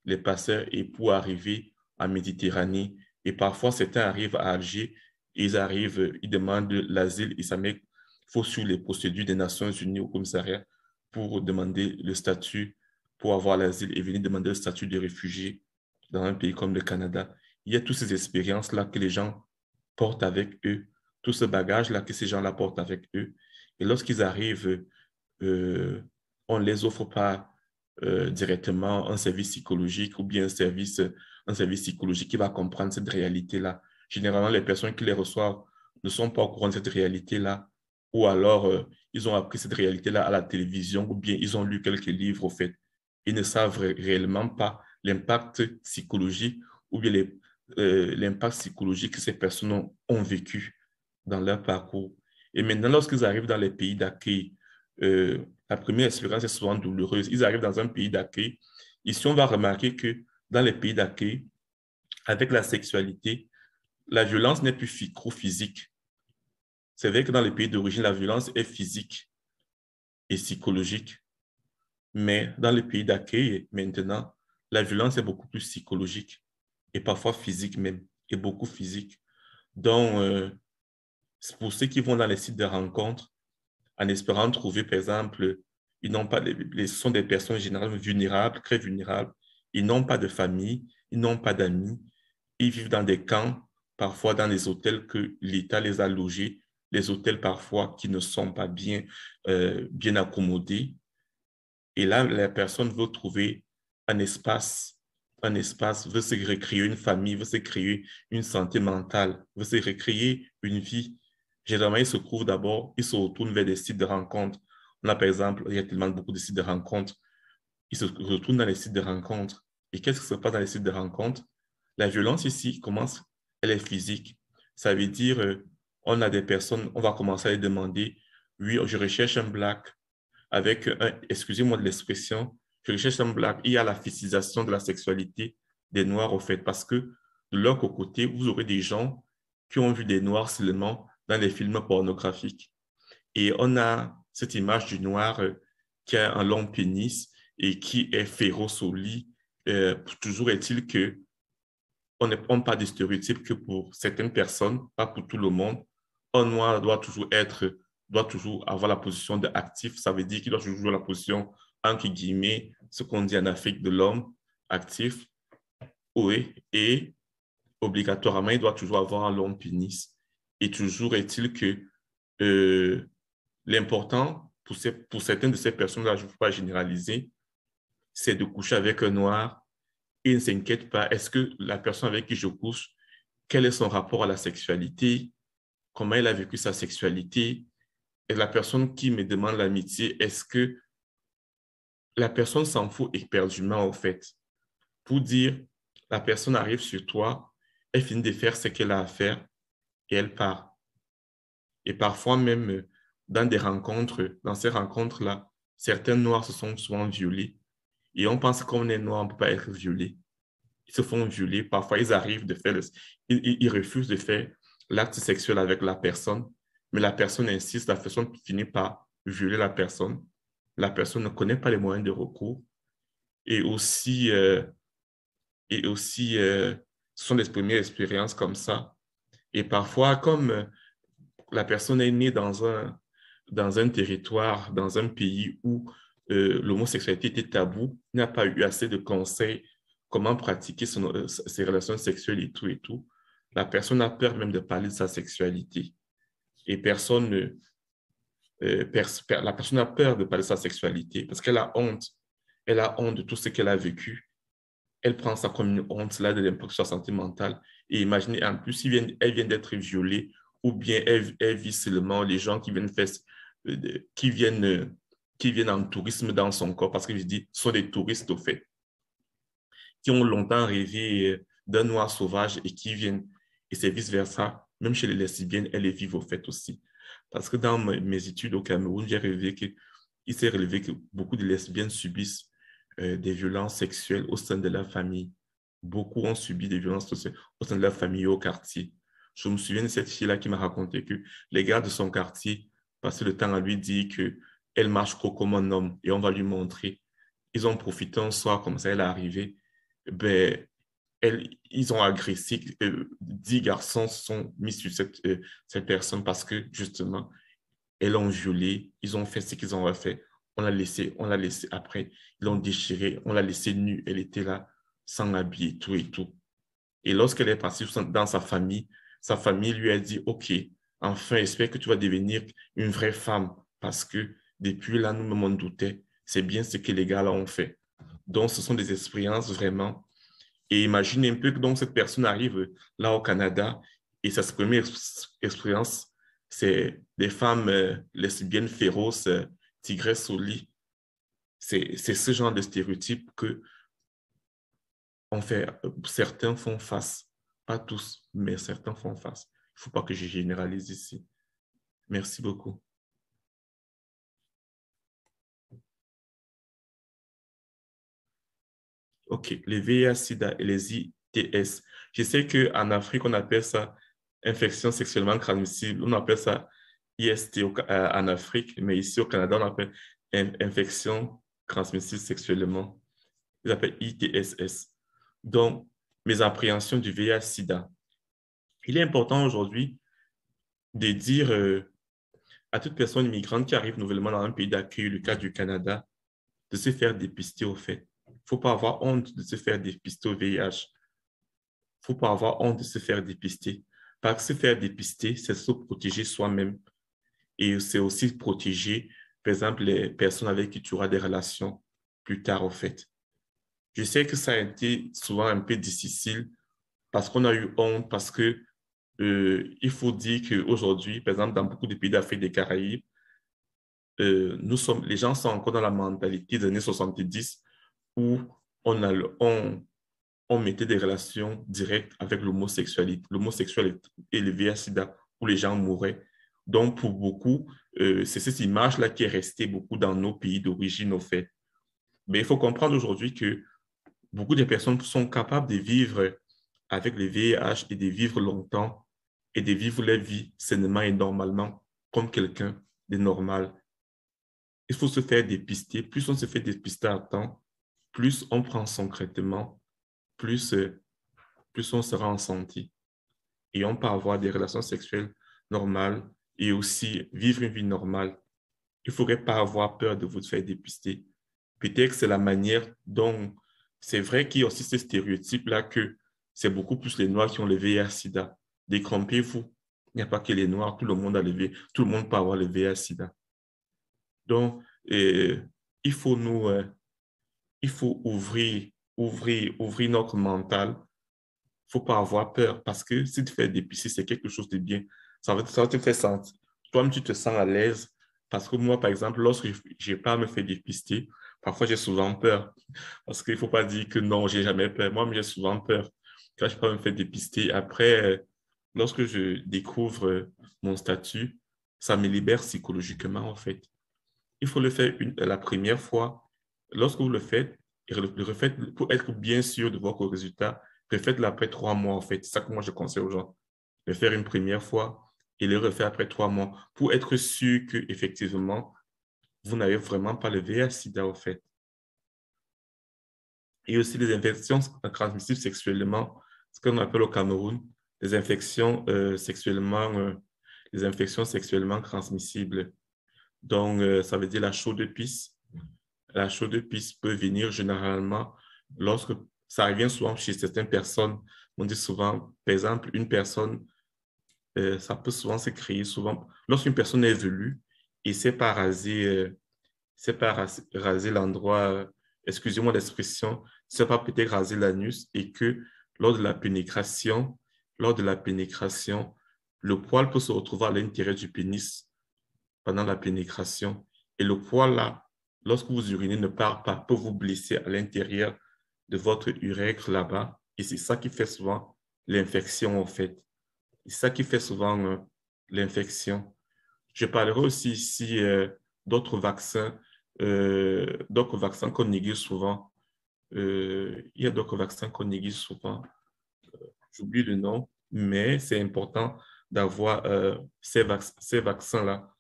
Les passeurs, et pour arriver en Méditerranée. Et parfois, certains arrivent à Alger, ils demandent l'asile et ça met, faut suivre les procédures des Nations Unies au commissariat pour demander le statut, pour avoir l'asile et venir demander le statut de réfugié dans un pays comme le Canada. Il y a toutes ces expériences-là que les gens portent avec eux, tout ce bagage-là que ces gens-là portent avec eux. Et lorsqu'ils arrivent, on ne les offre pas directement un service psychologique ou bien un service psychologique qui va comprendre cette réalité-là. Généralement, les personnes qui les reçoivent ne sont pas au courant de cette réalité-là ou alors ils ont appris cette réalité-là à la télévision ou bien ils ont lu quelques livres au fait. Ils ne savent réellement pas l'impact psychologique ou bien l'impact psychologique que ces personnes ont vécu dans leur parcours. Et maintenant, lorsqu'ils arrivent dans les pays d'accueil, la première expérience est souvent douloureuse. Ils arrivent dans un pays d'accueil. Ici, on va remarquer que dans les pays d'accueil, avec la sexualité, la violence n'est plus trop physique. C'est vrai que dans les pays d'origine, la violence est physique et psychologique. Mais dans les pays d'accueil, maintenant, la violence est beaucoup plus psychologique et parfois physique même, et beaucoup physique. Donc, c'est pour ceux qui vont dans les sites de rencontres, en espérant trouver, par exemple, ils n'ont pas, ce sont des personnes généralement vulnérables, très vulnérables. Ils n'ont pas de famille, ils n'ont pas d'amis. Ils vivent dans des camps, parfois dans des hôtels que l'État les a logés, les hôtels parfois qui ne sont pas bien accommodés. Et là, la personne veut trouver un espace, veut se recréer une famille, veut se créer une santé mentale, veut se recréer une vie. Généralement, ils se retournent vers des sites de rencontres. On a par exemple, il y a tellement beaucoup de sites de rencontres. Ils se retournent dans les sites de rencontres. Et qu'est-ce qui se passe dans les sites de rencontres? La violence ici commence, elle est physique. Ça veut dire, on a des personnes, on va commencer à les demander, oui, je recherche un black avec excusez-moi de l'expression, je recherche un black. Il y a la fétichisation de la sexualité des Noirs, au fait, parce que de leur côté, vous aurez des gens qui ont vu des Noirs seulement dans les films pornographiques. Et on a cette image du Noir qui a un long pénis et qui est féroce au lit. Toujours est-il que on n'est pas des stéréotypes que pour certaines personnes, pas pour tout le monde. Un Noir doit toujours avoir la position d'actif. Ça veut dire qu'il doit toujours jouer la position, entre guillemets, ce qu'on dit en Afrique de l'homme, actif. Oui, et obligatoirement, il doit toujours avoir un long pénis. Et toujours est-il que euh, l'important pour certaines de ces personnes-là, je ne veux pas généraliser, c'est de coucher avec un Noir et ne s'inquiète pas, est-ce que la personne avec qui je couche, quel est son rapport à la sexualité, comment elle a vécu sa sexualité, et la personne qui me demande l'amitié, est-ce que la personne s'en fout éperdument au fait, pour dire, la personne arrive sur toi, elle finit de faire ce qu'elle a à faire et elle part. Et parfois même, dans ces rencontres-là, certains Noirs se sont souvent violés et on pense qu'on est Noir, on ne peut pas être violé. Ils se font violer. Parfois, ils arrivent de faire, ils refusent de faire l'acte sexuel avec la personne, mais la personne insiste, la personne finit par violer la personne. La personne ne connaît pas les moyens de recours. Et aussi, ce sont des premières expériences comme ça. Et parfois, comme la personne est née dans un territoire, dans un pays où l'homosexualité était tabou, il n'a pas eu assez de conseils comment pratiquer ses relations sexuelles et tout. La personne a peur même de parler de sa sexualité. Et la personne a peur de parler de sa sexualité parce qu'elle a honte. Elle a honte de tout ce qu'elle a vécu. Elle prend ça comme une honte, là, de l'impact sur sa santé mentale. Et imaginez, en plus, elle vient d'être violée ou bien elle vit seulement les gens qui viennent faire, qui viennent en tourisme dans son corps parce que je dis, ce sont des touristes au fait qui ont longtemps rêvé d'un noir sauvage et qui viennent. Et c'est vice-versa. Même chez les lesbiennes, elles les vivent au fait aussi. Parce que dans mes études au Cameroun, il s'est relevé que beaucoup de lesbiennes subissent des violences sexuelles au sein de leur famille. Beaucoup ont subi des violences sexuelles au sein de leur famille au quartier. Je me souviens de cette fille-là qui m'a raconté que les gars de son quartier passaient le temps à lui dire qu'elle marche comme un homme et on va lui montrer. Ils ont profité un soir, comme ça, elle est arrivée. Ben, ils ont agressé, 10 garçons se sont mis sur cette personne parce que, justement, elles l'ont violée, ils ont fait ce qu'ils ont fait. On l'a laissé après, ils l'ont déchirée, on l'a laissée nue, elle était là, sans habit et tout et tout. Et lorsqu'elle est partie dans sa famille lui a dit, OK, enfin, j'espère que tu vas devenir une vraie femme parce que depuis là, nous m'en doutait, c'est bien ce que les gars là ont fait. Donc, ce sont des expériences vraiment. Et imaginez un peu que donc cette personne arrive là au Canada et sa première expérience, c'est des femmes lesbiennes féroces, tigresses au lit. C'est ce genre de stéréotype que certains font face. Pas tous, mais certains font face. Il ne faut pas que je généralise ici. Merci beaucoup. OK, les VIH-Sida et les ITS. Je sais qu'en Afrique, on appelle ça infection sexuellement transmissible. On appelle ça IST en Afrique, mais ici au Canada, on appelle infection transmissible sexuellement. Ils appellent ITSS. Donc, mes appréhensions du VIH-Sida. Il est important aujourd'hui de dire à toute personne immigrante qui arrive nouvellement dans un pays d'accueil, le cas du Canada, de se faire dépister au fait. Il ne faut pas avoir honte de se faire dépister au VIH. Il ne faut pas avoir honte de se faire dépister. Parce que se faire dépister, c'est se protéger soi-même. Et c'est aussi protéger, par exemple, les personnes avec qui tu auras des relations plus tard, au fait. Je sais que ça a été souvent un peu difficile parce qu'on a eu honte, parce que il faut dire qu'aujourd'hui, par exemple, dans beaucoup de pays d'Afrique et des Caraïbes, les gens sont encore dans la mentalité des années 70 où on, a, on mettait des relations directes avec l'homosexuel et le VIH-Sida, où les gens mouraient. Donc, pour beaucoup, c'est cette image-là qui est restée beaucoup dans nos pays d'origine, au fait. Mais il faut comprendre aujourd'hui que beaucoup de personnes sont capables de vivre avec le VIH et de vivre longtemps et de vivre leur vie sainement et normalement comme quelqu'un de normal. Il faut se faire dépister. Plus on se fait dépister à temps, plus on prend son traitement, plus, plus on sera en santé. Et on peut avoir des relations sexuelles normales et aussi vivre une vie normale. Il ne faudrait pas avoir peur de vous faire dépister. Peut-être que c'est la manière dont... C'est vrai qu'il y a aussi ce stéréotype-là que c'est beaucoup plus les Noirs qui ont le VIH-Sida. Détrompez-vous. Il n'y a pas que les Noirs, tout le monde a le VIH, tout le monde peut avoir le VIH-Sida. Donc, il faut il faut ouvrir notre mental. Il ne faut pas avoir peur parce que si tu fais dépister, c'est quelque chose de bien. Ça va te faire sentir. Toi-même, tu te sens à l'aise parce que moi, par exemple, lorsque je n'ai pas à me faire dépister, parfois j'ai souvent peur parce qu'il ne faut pas dire que non, j'ai jamais peur. Moi, j'ai souvent peur quand je n'ai pas à me faire dépister. Après, lorsque je découvre mon statut, ça me libère psychologiquement, en fait. Il faut le faire la première fois. Lorsque vous le faites, le refaites pour être bien sûr de votre résultat, refaites-le après 3 mois, en fait. C'est ça que moi, je conseille aux gens. Le faire une première fois et le refaire après 3 mois pour être sûr que effectivement vous n'avez vraiment pas le VIH-Sida, en fait. Et aussi les infections transmissibles sexuellement, ce qu'on appelle au Cameroun, les infections sexuellement transmissibles. Donc, ça veut dire la chaude pisse. La chaude pisse peut venir généralement lorsque ça revient souvent chez certaines personnes. On dit souvent, par exemple, une personne, ça peut souvent se créer souvent lorsqu'une personne est velue et c'est pas raser l'endroit, excusez-moi l'expression, c'est pas peut-être raser l'anus et que lors de la pénétration, lors de la pénétration, le poil peut se retrouver à l'intérieur du pénis pendant la pénétration. Et le poil là, lorsque vous urinez, ne part pas, peut vous blesser à l'intérieur de votre urètre là-bas. Et c'est ça qui fait souvent l'infection, en fait. C'est ça qui fait souvent l'infection. Je parlerai aussi ici d'autres vaccins qu'on néglige souvent. Il y a d'autres vaccins qu'on néglige souvent. J'oublie le nom, mais c'est important d'avoir ces vaccins-là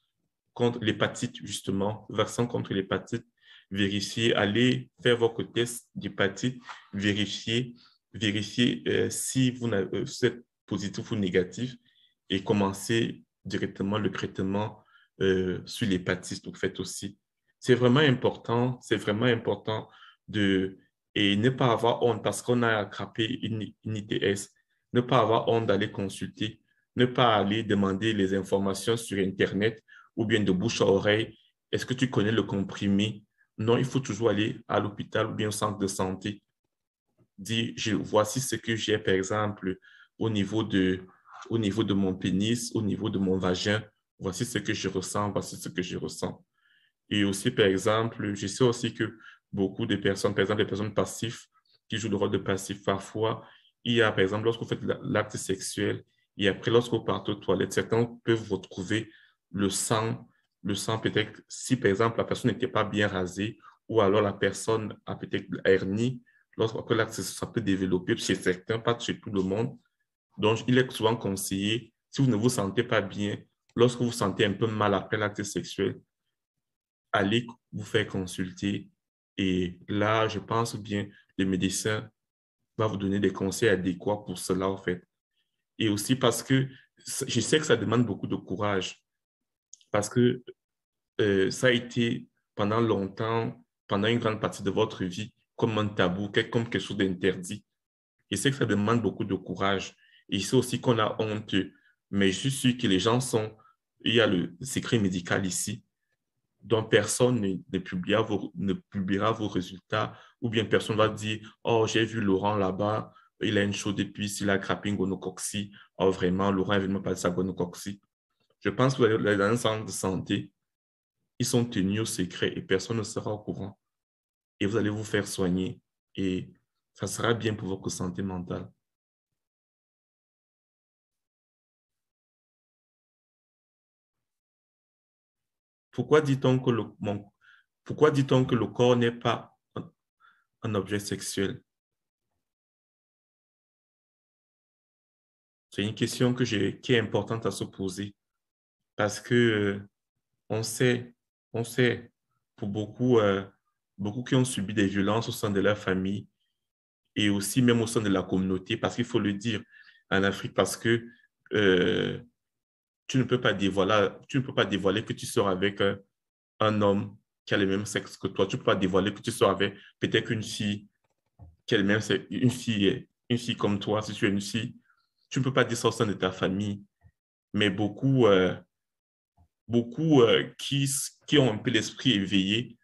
contre l'hépatite, justement, vaccin contre l'hépatite. Vérifiez, allez faire votre test d'hépatite, vérifiez si vous êtes positif ou négatif et commencez directement le traitement sur l'hépatite. Donc, faites aussi. C'est vraiment important de, et ne pas avoir honte parce qu'on a attrapé une ITS, ne pas avoir honte d'aller consulter, ne pas aller demander les informations sur Internet ou bien de bouche à oreille. Est-ce que tu connais le comprimé? Non, il faut toujours aller à l'hôpital ou bien au centre de santé. Dire, voici ce que j'ai, par exemple, au niveau de, au niveau de mon pénis, au niveau de mon vagin. Voici ce que je ressens, voici ce que je ressens. Et aussi, par exemple, je sais aussi que beaucoup de personnes, par exemple, les personnes passives qui jouent le rôle de passif, parfois, il y a, par exemple, lorsque vous faites l'acte sexuel et après, lorsque vous partez aux toilettes, certains peuvent retrouver le sang, le sang peut-être, si par exemple, la personne n'était pas bien rasée ou alors la personne a peut-être hernie, lorsqu'après l'acte sexuel, ça peut développer chez certains, pas chez tout le monde. Donc, il est souvent conseillé, si vous ne vous sentez pas bien, lorsque vous sentez un peu mal après l'acte sexuel, allez vous faire consulter. Et là, je pense bien, le médecin va vous donner des conseils adéquats pour cela, en fait. Et aussi parce que je sais que ça demande beaucoup de courage, parce que ça a été pendant longtemps, pendant une grande partie de votre vie, comme un tabou, comme quelque chose d'interdit. Je sais que ça demande beaucoup de courage. Et c'est aussi qu'on a honte. Mais je suis sûr que les gens sont... Il y a le secret médical ici dont personne ne publiera vos résultats, ou bien personne va dire, oh, j'ai vu Laurent là-bas, il a une chaude épice, il a attrapé une gonocoxie. Oh, vraiment, Laurent est venu me parler de sa gonocoxie. Je pense que dans un centre de santé, ils sont tenus au secret et personne ne sera au courant. Et vous allez vous faire soigner et ça sera bien pour votre santé mentale. Pourquoi dit-on que pourquoi dit-on que le corps n'est pas un objet sexuel? C'est une question qui est importante à se poser parce que on sait, on sait, pour beaucoup qui ont subi des violences au sein de leur famille et aussi même au sein de la communauté, parce qu'il faut le dire en Afrique, parce que euh, tu ne peux pas dévoiler que tu sors avec un homme qui a le même sexe que toi. Tu ne peux pas dévoiler que tu sors avec peut-être une fille qui a le même sexe, une fille comme toi, si tu es une fille. Tu ne peux pas dire ça au sein de ta famille, mais beaucoup qui ont un peu l'esprit éveillé,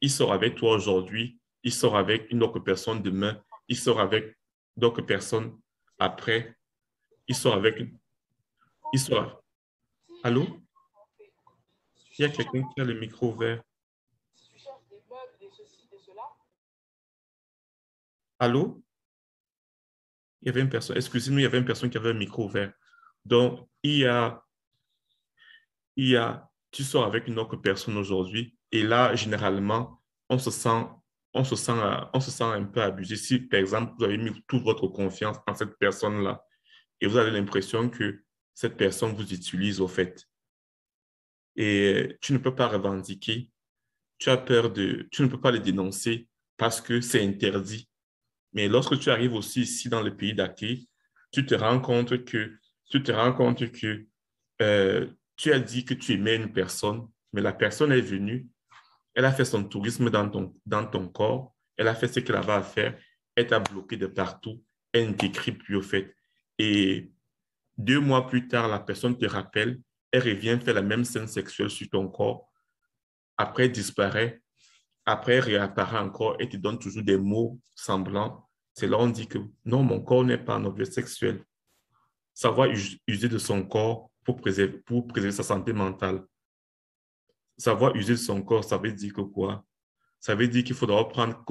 ils sortent avec toi aujourd'hui, ils sortent avec une autre personne demain, ils sortent avec d'autres personnes après, ils sortent avec... Ils sortent... Allô? Il y a quelqu'un qui a le micro ouvert. Allô? Il y avait une personne, excusez-nous, il y avait une personne qui avait un micro ouvert. Donc, tu sors avec une autre personne aujourd'hui et là, généralement, on se sent un peu abusé. Si, par exemple, vous avez mis toute votre confiance en cette personne-là et vous avez l'impression que cette personne vous utilise au fait et tu ne peux pas revendiquer, tu ne peux pas le dénoncer parce que c'est interdit. Mais lorsque tu arrives aussi ici dans le pays d'accueil, tu te rends compte que, tu te rends compte que euh, tu as dit que tu aimais une personne, mais la personne est venue, elle a fait son tourisme dans ton corps, elle a fait ce qu'elle avait à faire, elle t'a bloqué de partout, elle ne t'écrit plus au fait. Et 2 mois plus tard, la personne te rappelle, elle revient faire la même scène sexuelle sur ton corps, après elle disparaît, après elle réapparaît encore et te donne toujours des mots semblants. C'est là on dit que non, mon corps n'est pas un objet sexuel. Savoir user de son corps pour préserver sa santé mentale. Savoir user de son corps, ça veut dire que quoi? Ça veut dire qu'il faudra prendre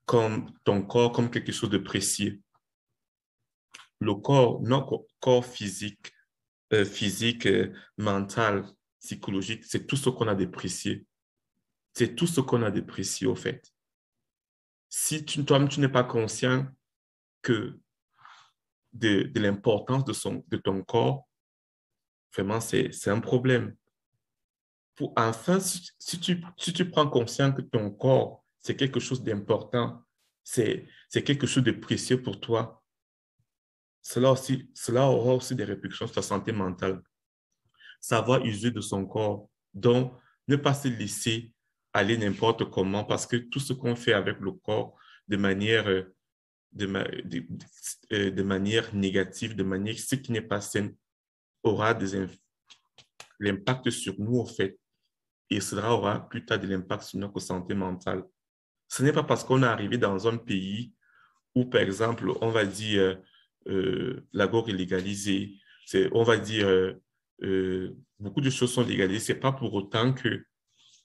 comme ton corps comme quelque chose de précieux. Le corps, notre corps physique, mental, psychologique, c'est tout ce qu'on a de précieux. C'est tout ce qu'on a de précieux, au fait. Si toi-même, tu n'es pas conscient que de l'importance de ton corps, vraiment, c'est un problème. Enfin, si tu prends conscience que ton corps, c'est quelque chose d'important, c'est quelque chose de précieux pour toi, cela aura aussi des répercussions sur ta santé mentale. Savoir user de son corps, donc ne pas se laisser aller n'importe comment, parce que tout ce qu'on fait avec le corps de manière, de manière négative, de manière ce qui n'est pas sain, aura l'impact sur nous, en fait, et cela aura plus tard de l'impact sur notre santé mentale. Ce n'est pas parce qu'on est arrivé dans un pays où, par exemple, on va dire la drogue est légalisée, on va dire beaucoup de choses sont légalisées, c'est pas pour autant que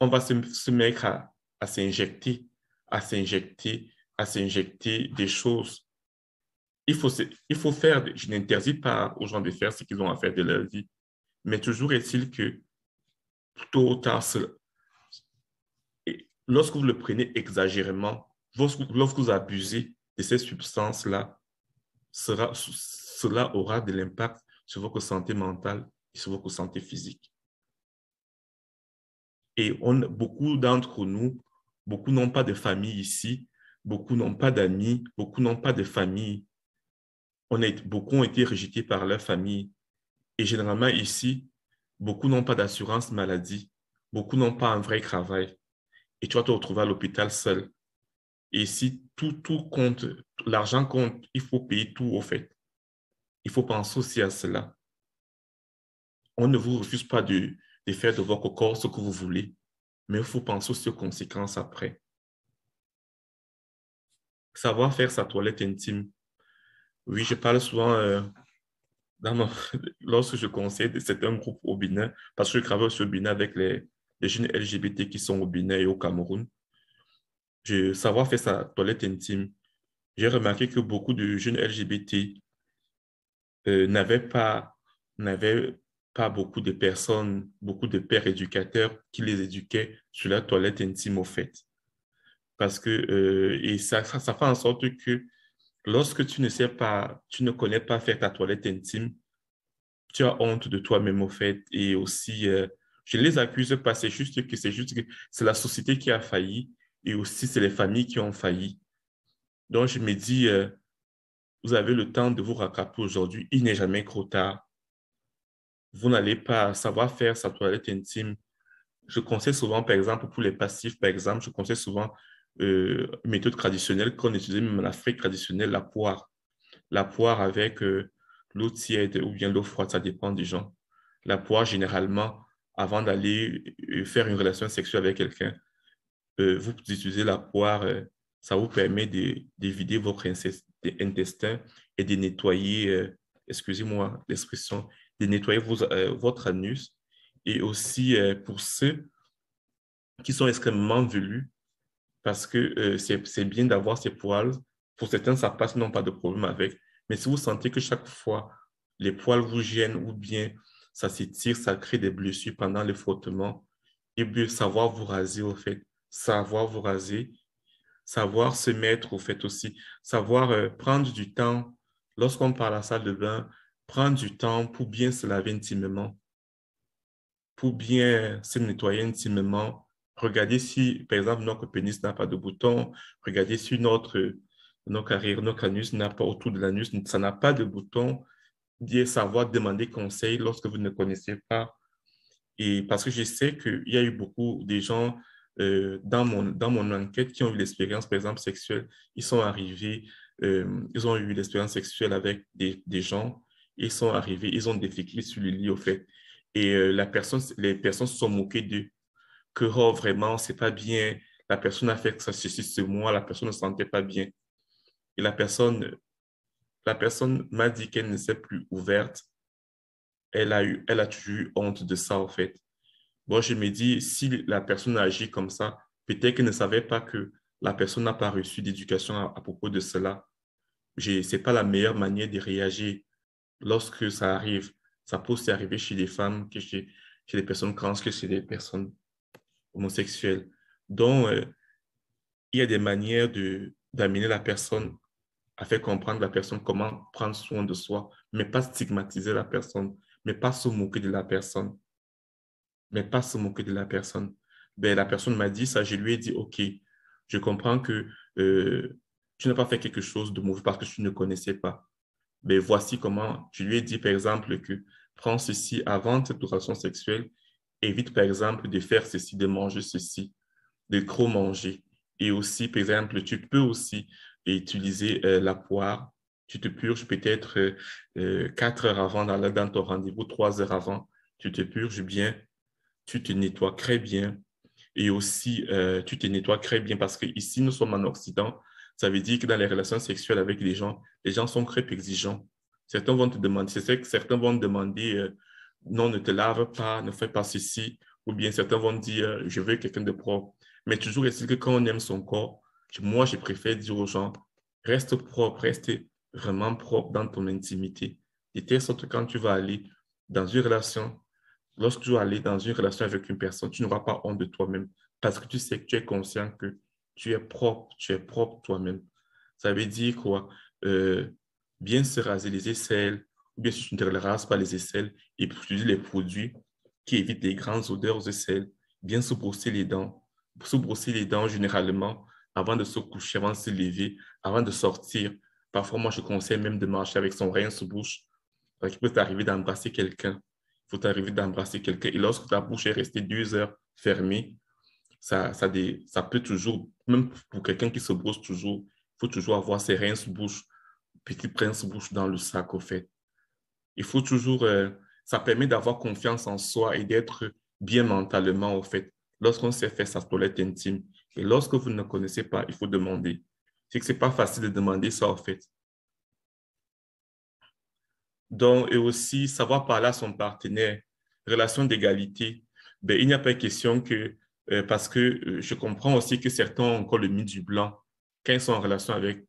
on va se mettre à s'injecter, à s'injecter, à s'injecter des choses. Il faut faire, je n'interdis pas aux gens de faire ce qu'ils ont à faire de leur vie, mais toujours est-il que tôt ou tard, lorsque vous le prenez exagérément, lorsque vous abusez de ces substances-là, cela aura de l'impact sur votre santé mentale et sur votre santé physique. Et beaucoup d'entre nous, beaucoup n'ont pas de famille ici, beaucoup n'ont pas d'amis, beaucoup n'ont pas de famille. Beaucoup ont été rejetés par leur famille. Et généralement ici, beaucoup n'ont pas d'assurance maladie, beaucoup n'ont pas un vrai travail. Et tu vas te retrouver à l'hôpital seul. Et ici, tout compte, l'argent compte, il faut payer tout au fait. Il faut penser aussi à cela. On ne vous refuse pas de faire de votre corps ce que vous voulez, mais il faut penser aussi aux conséquences après. Savoir faire sa toilette intime. Oui, je parle souvent lorsque je conseille de certains groupes au Bénin, parce que je travaille aussi au Bénin avec les jeunes LGBT qui sont au Bénin et au Cameroun. Savoir faire sa toilette intime. J'ai remarqué que beaucoup de jeunes LGBT n'avaient pas beaucoup de personnes, beaucoup de pères éducateurs qui les éduquaient sur la toilette intime au fait. Parce que, et ça fait en sorte que lorsque tu ne sais pas, tu ne connais pas faire ta toilette intime, tu as honte de toi-même au fait. Et aussi, je ne les accuse pas, c'est juste que c'est la société qui a failli et aussi c'est les familles qui ont failli. Donc, je me dis, vous avez le temps de vous rattraper aujourd'hui, il n'est jamais trop tard. Vous n'allez pas savoir faire sa toilette intime. Je conseille souvent, par exemple, pour les passifs, par exemple, je conseille souvent une méthode traditionnelle qu'on utilisait même en Afrique traditionnelle, la poire. La poire avec l'eau tiède ou bien l'eau froide, ça dépend des gens. La poire, généralement, avant d'aller faire une relation sexuelle avec quelqu'un, vous utilisez la poire, ça vous permet de vider votre intestin et de nettoyer, excusez-moi l'expression, de nettoyer votre anus. Et aussi pour ceux qui sont extrêmement velus, parce que c'est bien d'avoir ces poils. Pour certains, ça passe, ils n'ont pas de problème avec. Mais si vous sentez que chaque fois, les poils vous gênent ou bien ça s'étire, ça crée des blessures pendant le frottement, et bien savoir vous raser au fait, savoir vous raser, savoir se mettre au fait aussi, savoir prendre du temps, lorsqu'on parle à la salle de bain, prendre du temps pour bien se laver intimement, pour bien se nettoyer intimement, regarder si, par exemple, notre pénis n'a pas de bouton, regarder si notre anus n'a pas autour de l'anus, ça n'a pas de bouton, bien savoir demander conseil lorsque vous ne connaissez pas. Et parce que je sais qu'il y a eu beaucoup de gens dans mon enquête qui ont eu l'expérience, par exemple, sexuelle. Ils sont arrivés, ils ont eu l'expérience sexuelle avec des gens, ils sont arrivés, ils ont déféqué sur le lit, au fait. Et les personnes se sont moquées d'eux, que oh, vraiment, c'est pas bien, la personne a fait ça, ceci, ce mois, la personne ne se sentait pas bien. Et la personne m'a dit qu'elle ne s'est plus ouverte, elle a toujours eu honte de ça, en fait. Bon, je me dis, si la personne agit comme ça, peut-être qu'elle ne savait pas que la personne n'a pas reçu d'éducation à propos de cela, ce n'est pas la meilleure manière de réagir lorsque ça arrive. Ça peut aussi arriver chez les femmes, que chez les personnes trans, que chez les personnes homosexuelles. Donc, il y a des manières d'amener la personne à faire comprendre la personne comment prendre soin de soi, mais pas stigmatiser la personne, mais pas se moquer de la personne, mais pas se moquer de la personne. Ben, la personne m'a dit ça, je lui ai dit, OK, je comprends que tu n'as pas fait quelque chose de mauvais parce que tu ne connaissais pas. Ben, voici comment, je lui ai dit, par exemple, que prends ceci avant cette relation sexuelle, évite, par exemple, de faire ceci, de manger ceci, de trop manger. Et aussi, par exemple, tu peux aussi utiliser la poire. Tu te purges peut-être 4 heures avant d'aller dans ton rendez-vous, 3 heures avant. Tu te purges bien, tu te nettoies très bien. Et aussi, tu te nettoies très bien parce qu'ici, nous sommes en Occident. Ça veut dire que dans les relations sexuelles avec les gens sont très exigeants. Certains vont te demander, c'est vrai que certains vont te demander, non, ne te lave pas, ne fais pas ceci. Ou bien certains vont dire, je veux quelqu'un de propre. Mais toujours est-il que quand on aime son corps, moi, je préfère dire aux gens, reste propre, reste vraiment propre dans ton intimité. De telle sorte que quand tu vas aller dans une relation, lorsque tu vas aller dans une relation avec une personne, tu n'auras pas honte de toi-même parce que tu sais que tu es conscient que tu es propre toi-même. Ça veut dire quoi? Euh, Bien se raser les aisselles, ou bien si tu ne te rases pas les aisselles, et utiliser les produits qui évitent les grandes odeurs aux aisselles, bien se brosser les dents. Se brosser les dents généralement avant de se coucher, avant de se lever, avant de sortir. Parfois, moi, je conseille même de marcher avec son rince-bouche. Parce qu'il peut t'arriver d'embrasser quelqu'un. Il faut t'arriver d'embrasser quelqu'un. Et lorsque ta bouche est restée 2 heures fermée, ça peut toujours, même pour quelqu'un qui se brosse toujours, il faut toujours avoir ses rince-bouche, petit rince-bouche dans le sac, au fait. Il faut toujours, ça permet d'avoir confiance en soi et d'être bien mentalement, au fait. Lorsqu'on sait faire sa toilette intime, et lorsque vous ne connaissez pas, il faut demander. C'est que c'est pas facile de demander ça, au fait. Donc, et aussi savoir parler à son partenaire, relation d'égalité. Ben, il n'y a pas question que, parce que je comprends aussi que certains ont encore le mythe du blanc quand ils sont en relation avec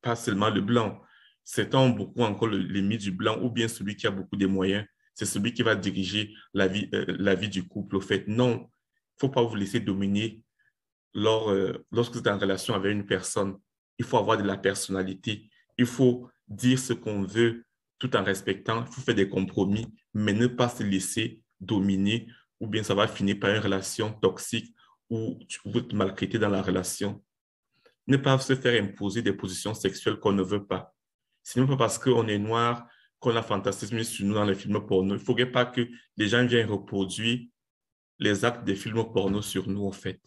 pas seulement le blanc. Certains ont beaucoup encore le mythe du blanc ou bien celui qui a beaucoup de moyens. C'est celui qui va diriger la vie du couple. Au fait, non, il ne faut pas vous laisser dominer lorsque vous êtes en relation avec une personne. Il faut avoir de la personnalité. Il faut dire ce qu'on veut tout en respectant. Il faut faire des compromis, mais ne pas se laisser dominer ou bien ça va finir par une relation toxique où tu peux te maltraiter dans la relation. Ne pas se faire imposer des positions sexuelles qu'on ne veut pas. Ce n'est pas parce qu'on est noir qu'on a fantasmé sur nous dans les films porno. Il ne faudrait pas que les gens viennent reproduire les actes des films porno sur nous, en fait.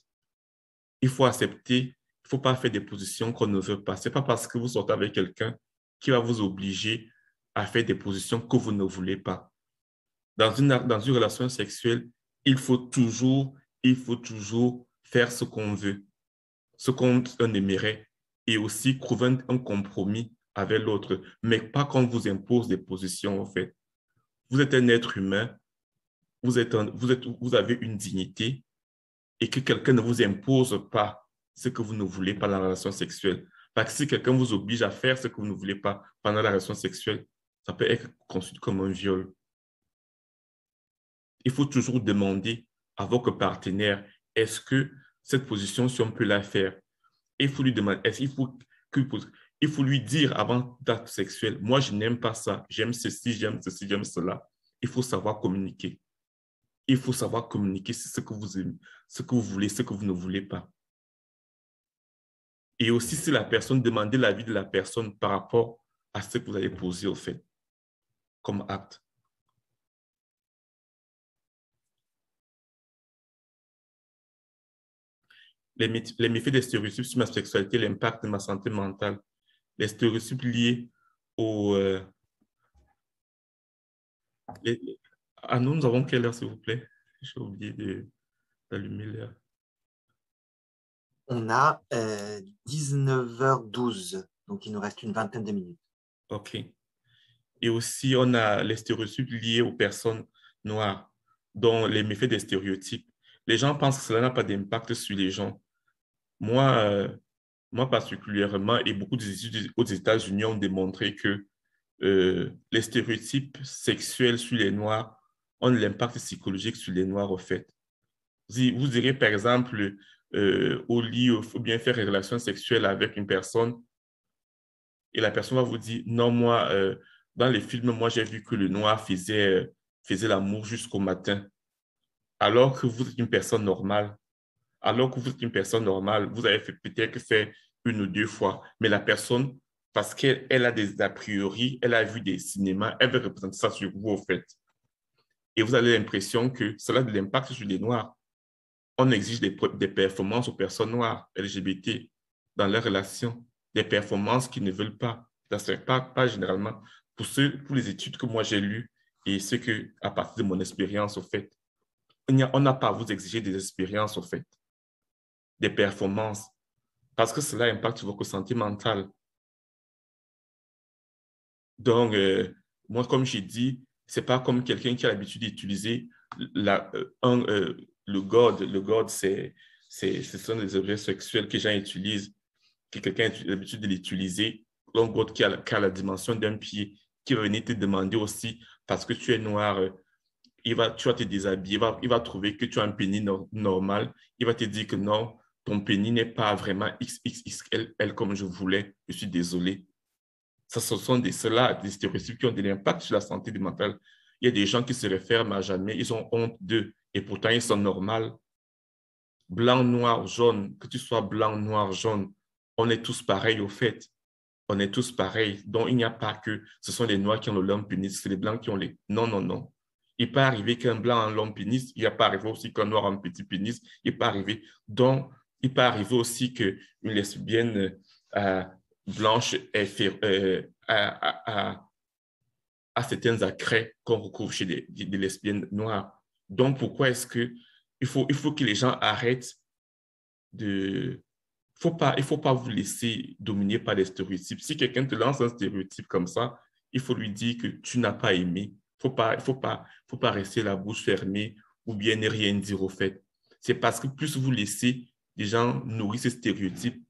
Il faut accepter, il ne faut pas faire des positions qu'on ne veut pas. Ce n'est pas parce que vous sortez avec quelqu'un qui va vous obliger à faire des positions que vous ne voulez pas. Dans une relation sexuelle, il faut toujours faire ce qu'on veut, ce qu'on aimerait, et aussi trouver un compromis avec l'autre, mais pas qu'on vous impose des positions, en fait. Vous êtes un être humain, vous avez une dignité, et que quelqu'un ne vous impose pas ce que vous ne voulez pas dans la relation sexuelle. Parce que si quelqu'un vous oblige à faire ce que vous ne voulez pas pendant la relation sexuelle, ça peut être conçu comme un viol. Il faut toujours demander à votre partenaire, est-ce que cette position, si on peut la faire, il faut lui demander, il faut lui dire avant d'acte sexuel, moi je n'aime pas ça, j'aime ceci, j'aime cela. Il faut savoir communiquer. Il faut savoir communiquer ce que vous aimez, ce que vous voulez, ce que vous ne voulez pas. Et aussi, si la personne demandait l'avis de la personne par rapport à ce que vous avez posé au fait, comme acte. Les méfaits des stéréotypes sur ma sexualité, l'impact de ma santé mentale, les stéréotypes liés au... les- Ah, nous avons quelle heure, s'il vous plaît? J'ai oublié d'allumer l'heure. On a 19h12, donc il nous reste une vingtaine de minutes. OK. Et aussi, on a les stéréotypes liés aux personnes noires, dont les méfaits des stéréotypes. Les gens pensent que cela n'a pas d'impact sur les gens. Moi, moi particulièrement, et beaucoup d'études aux États-Unis ont démontré que les stéréotypes sexuels sur les Noirs ont l'impact psychologique sur les Noirs, au fait. Vous irez, par exemple, au lit ou bien faire une relation sexuelle avec une personne et la personne va vous dire, non, moi, dans les films, moi, j'ai vu que le Noir faisait l'amour jusqu'au matin. Alors que vous êtes une personne normale, alors que vous êtes une personne normale, vous avez peut-être fait une ou deux fois, mais la personne, parce qu'elle a des a priori, elle a vu des cinémas, elle veut représenter ça sur vous, au fait. Et vous avez l'impression que cela a de l'impact sur les Noirs. On exige des performances aux personnes noires, LGBT, dans leurs relations, des performances qu'ils ne veulent pas. Pas généralement. Pour les études que moi j'ai lues et ce que, à partir de mon expérience, au fait, on n'a pas à vous exiger des expériences, au fait, des performances, parce que cela impacte votre santé mentale. Donc, moi, comme j'ai dit, c'est pas comme quelqu'un qui a l'habitude d'utiliser le God. Le God, ce sont des objets sexuels que les gens utilisent, que quelqu'un a l'habitude de l'utiliser. Un God qui a la dimension d'un pied, qui va venir te demander aussi, parce que tu es noir, tu vas te déshabiller, il va trouver que tu as un pénis normal, il va te dire que non, ton pénis n'est pas vraiment XXXL comme je voulais, je suis désolé. Ça, ce sont ceux-là, des stéréotypes qui ont de l'impact sur la santé mentale. Il y a des gens qui se referment à jamais, ils ont honte d'eux, et pourtant ils sont normaux. Blanc, noir, jaune, que tu sois blanc, noir, jaune, on est tous pareils au fait. On est tous pareils. Donc, il n'y a pas que ce sont les noirs qui ont le long pénis, c'est les blancs qui ont les... Non, non, non. Il peut arriver qu'un blanc a un long pénis, il peut arriver aussi qu'un noir a un petit pénis, il peut arriver. Donc, il peut arriver aussi qu'une lesbienne blanche a certains accrets qu'on retrouve chez des lesbiennes noires. Donc, pourquoi est-ce que il faut que les gens arrêtent de... Il faut pas vous laisser dominer par les stéréotypes. Si quelqu'un te lance un stéréotype comme ça, il faut lui dire que tu n'as pas aimé. Faut pas rester la bouche fermée ou bien ne rien dire au fait. C'est parce que plus vous laissez les gens nourrir ces stéréotypes,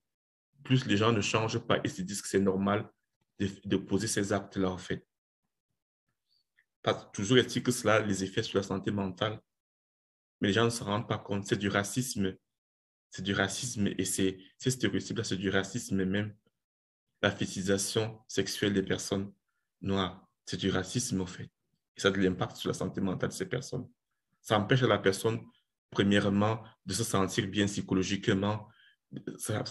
plus les gens ne changent pas et se disent que c'est normal de poser ces actes-là, en fait. Toujours est-il que cela a les effets sur la santé mentale, mais les gens ne se rendent pas compte. C'est du racisme. C'est du racisme et ces stéréotypes-là, c'est du racisme même. La fétichisation sexuelle des personnes noires, c'est du racisme, en fait. Et ça a de l'impact sur la santé mentale de ces personnes. Ça empêche la personne, premièrement, de se sentir bien psychologiquement. Ça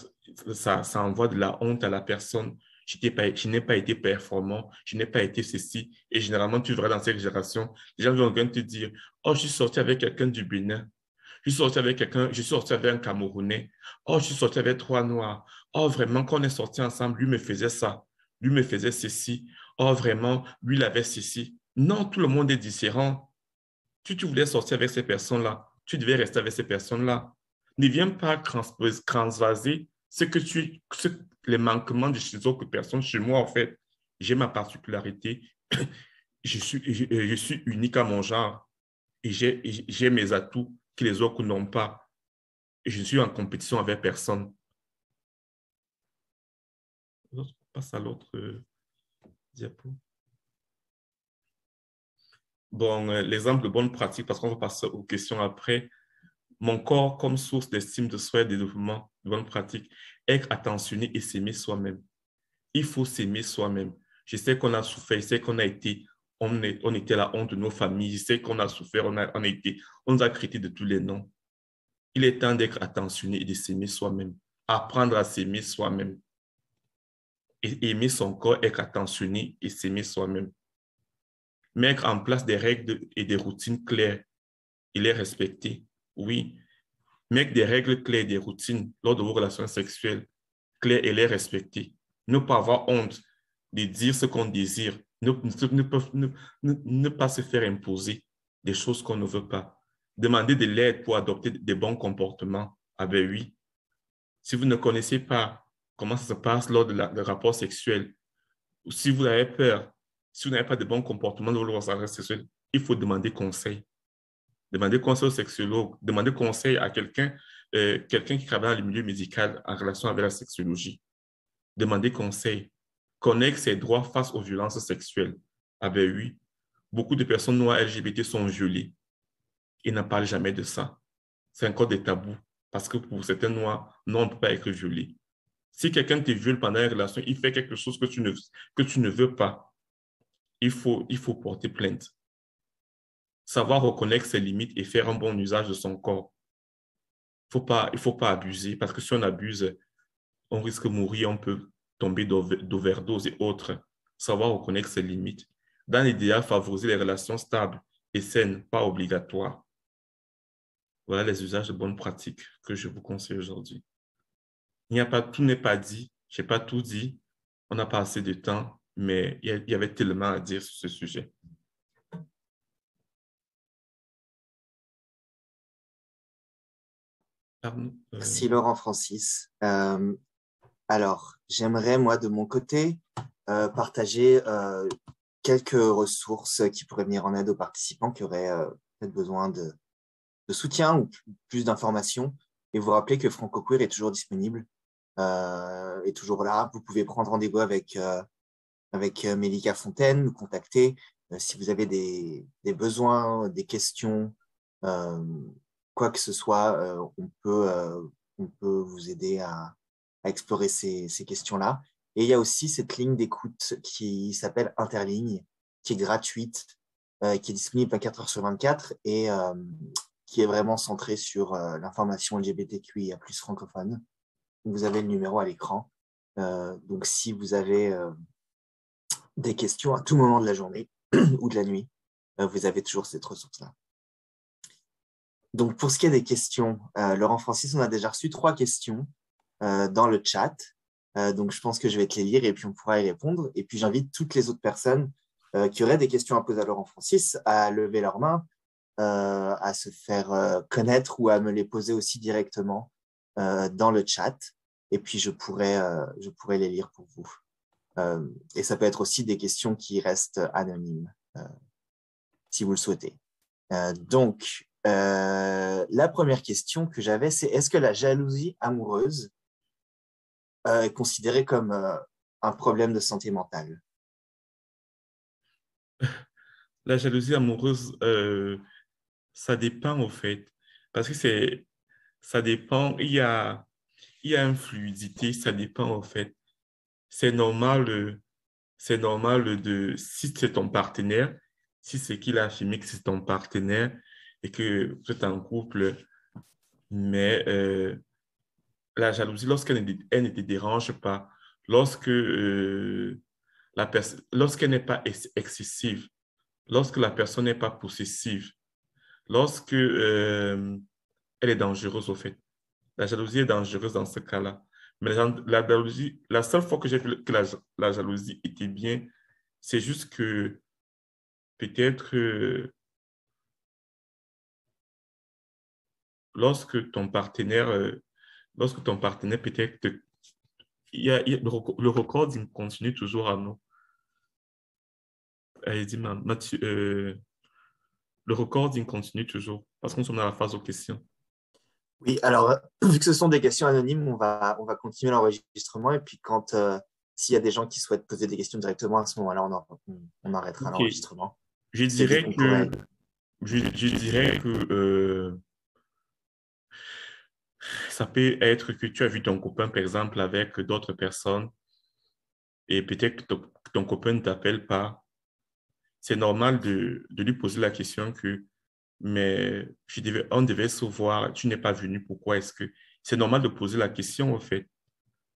envoie de la honte à la personne. Je n'ai pas été performant, je n'ai pas été ceci. Et généralement, tu verras dans cette génération, les gens vont te dire, oh, je suis sorti avec quelqu'un du Bénin. Je suis sorti avec quelqu'un, je suis sorti avec un Camerounais. Oh, je suis sorti avec trois Noirs. Oh, vraiment, quand on est sorti ensemble, lui me faisait ça. Lui me faisait ceci. Oh, vraiment, lui, il avait ceci. Non, tout le monde est différent. Si tu voulais sortir avec ces personnes-là, tu devais rester avec ces personnes-là. Ne viens pas transvaser les manquements de chez autres personnes. Chez moi, en fait, j'ai ma particularité. Je suis unique à mon genre et j'ai mes atouts que les autres n'ont pas. Et je suis en compétition avec personne. On passe à l'autre diapo. Bon, l'exemple de bonne pratique, parce qu'on va passer aux questions après. Mon corps comme source d'estime de soi et de développement de bonne pratique, être attentionné et s'aimer soi-même. Il faut s'aimer soi-même. Je sais qu'on a souffert, je sais qu'on a été, on était la honte de nos familles, je sais qu'on a souffert, on nous a critiqué de tous les noms. Il est temps d'être attentionné et de s'aimer soi-même. Apprendre à s'aimer soi-même. Et aimer son corps, être attentionné et s'aimer soi-même. Mettre en place des règles et des routines claires et les respecter. Oui. Mettre des règles claires et des routines lors de vos relations sexuelles claires et les respecter. Ne pas avoir honte de dire ce qu'on désire. Ne pas se faire imposer des choses qu'on ne veut pas. Demander de l'aide pour adopter des bons comportements. Ah ben oui. Si vous ne connaissez pas comment ça se passe lors de rapport sexuel, ou si vous avez peur, si vous n'avez pas de bons comportements dans vos relations sexuelles, il faut demander conseil. Demander conseil au sexologue, demander conseil à quelqu'un quelqu'un qui travaille dans le milieu médical en relation avec la sexologie, demander conseil, connaître ses droits face aux violences sexuelles. Ah ben oui, beaucoup de personnes noires LGBT sont violées. Ils n'en parlent jamais de ça. C'est encore des tabous parce que pour certains noirs, non, on ne peut pas être violé. Si quelqu'un te viole pendant une relation, il fait quelque chose que tu ne veux pas, il faut porter plainte. Savoir reconnaître ses limites et faire un bon usage de son corps. Il faut pas abuser parce que si on abuse, on risque de mourir, on peut tomber d'overdose et autres. Savoir reconnaître ses limites. Dans l'idéal, favoriser les relations stables et saines, pas obligatoires. Voilà les usages de bonnes pratiques que je vous conseille aujourd'hui. Il n'y a pas, tout n'est pas dit. Je n'ai pas tout dit. On n'a pas assez de temps, mais il y avait tellement à dire sur ce sujet. Merci Laurent Francis. Alors, j'aimerais, moi, de mon côté, partager quelques ressources qui pourraient venir en aide aux participants qui auraient peut-être besoin de soutien ou plus d'informations. Et vous rappeler que Franco Queer est toujours disponible, est toujours là. Vous pouvez prendre rendez-vous avec Mélika Fontaine, nous contacter si vous avez des besoins, des questions, quoi que ce soit, on peut vous aider à explorer ces questions-là. Et il y a aussi cette ligne d'écoute qui s'appelle Interligne, qui est gratuite, qui est disponible 24 heures sur 24 et qui est vraiment centrée sur l'information LGBTQIA+ francophone. Vous avez le numéro à l'écran. Donc, si vous avez des questions à tout moment de la journée ou de la nuit, vous avez toujours cette ressource-là. Donc, pour ce qui est des questions, Laurent Francis, on a déjà reçu 3 questions dans le chat. Donc, je pense que je vais te les lire et puis on pourra y répondre. Et puis, j'invite toutes les autres personnes qui auraient des questions à poser à Laurent Francis à lever leurs mains, à se faire connaître ou à me les poser aussi directement dans le chat. Et puis, je pourrais les lire pour vous. Et ça peut être aussi des questions qui restent anonymes, si vous le souhaitez. Donc, la première question que j'avais, c'est est-ce que la jalousie amoureuse est considérée comme un problème de santé mentale? La jalousie amoureuse, ça dépend au fait. Parce que ça dépend, il y a une fluidité, ça dépend au fait. C'est normal, si c'est ton partenaire, si c'est qu'il a affirmé que c'est ton partenaire et que vous êtes en couple, mais la jalousie, elle ne te dérange pas, lorsque, lorsqu'elle n'est pas excessive, lorsque la personne n'est pas possessive, lorsque elle est dangereuse au fait. La jalousie est dangereuse dans ce cas-là. Mais la jalousie, la seule fois que j'ai vu que la jalousie était bien, c'est juste que peut-être lorsque ton partenaire peut-être, le recording continue toujours à nous. Allez, dis Mathieu, le recording continue toujours parce qu'on est à la phase aux questions. Oui, alors, vu que ce sont des questions anonymes, on va continuer l'enregistrement. Et puis, s'il y a des gens qui souhaitent poser des questions directement, à ce moment-là, on arrêtera Ok. l'enregistrement. Je Je te dis dirais qu'on que, pourrait. je dirais que ça peut être que tu as vu ton copain, par exemple, avec d'autres personnes et peut-être que ton copain ne t'appelle pas. C'est normal de lui poser la question que, mais on devait se voir, tu n'es pas venu, pourquoi est-ce que... C'est normal de poser la question, au fait,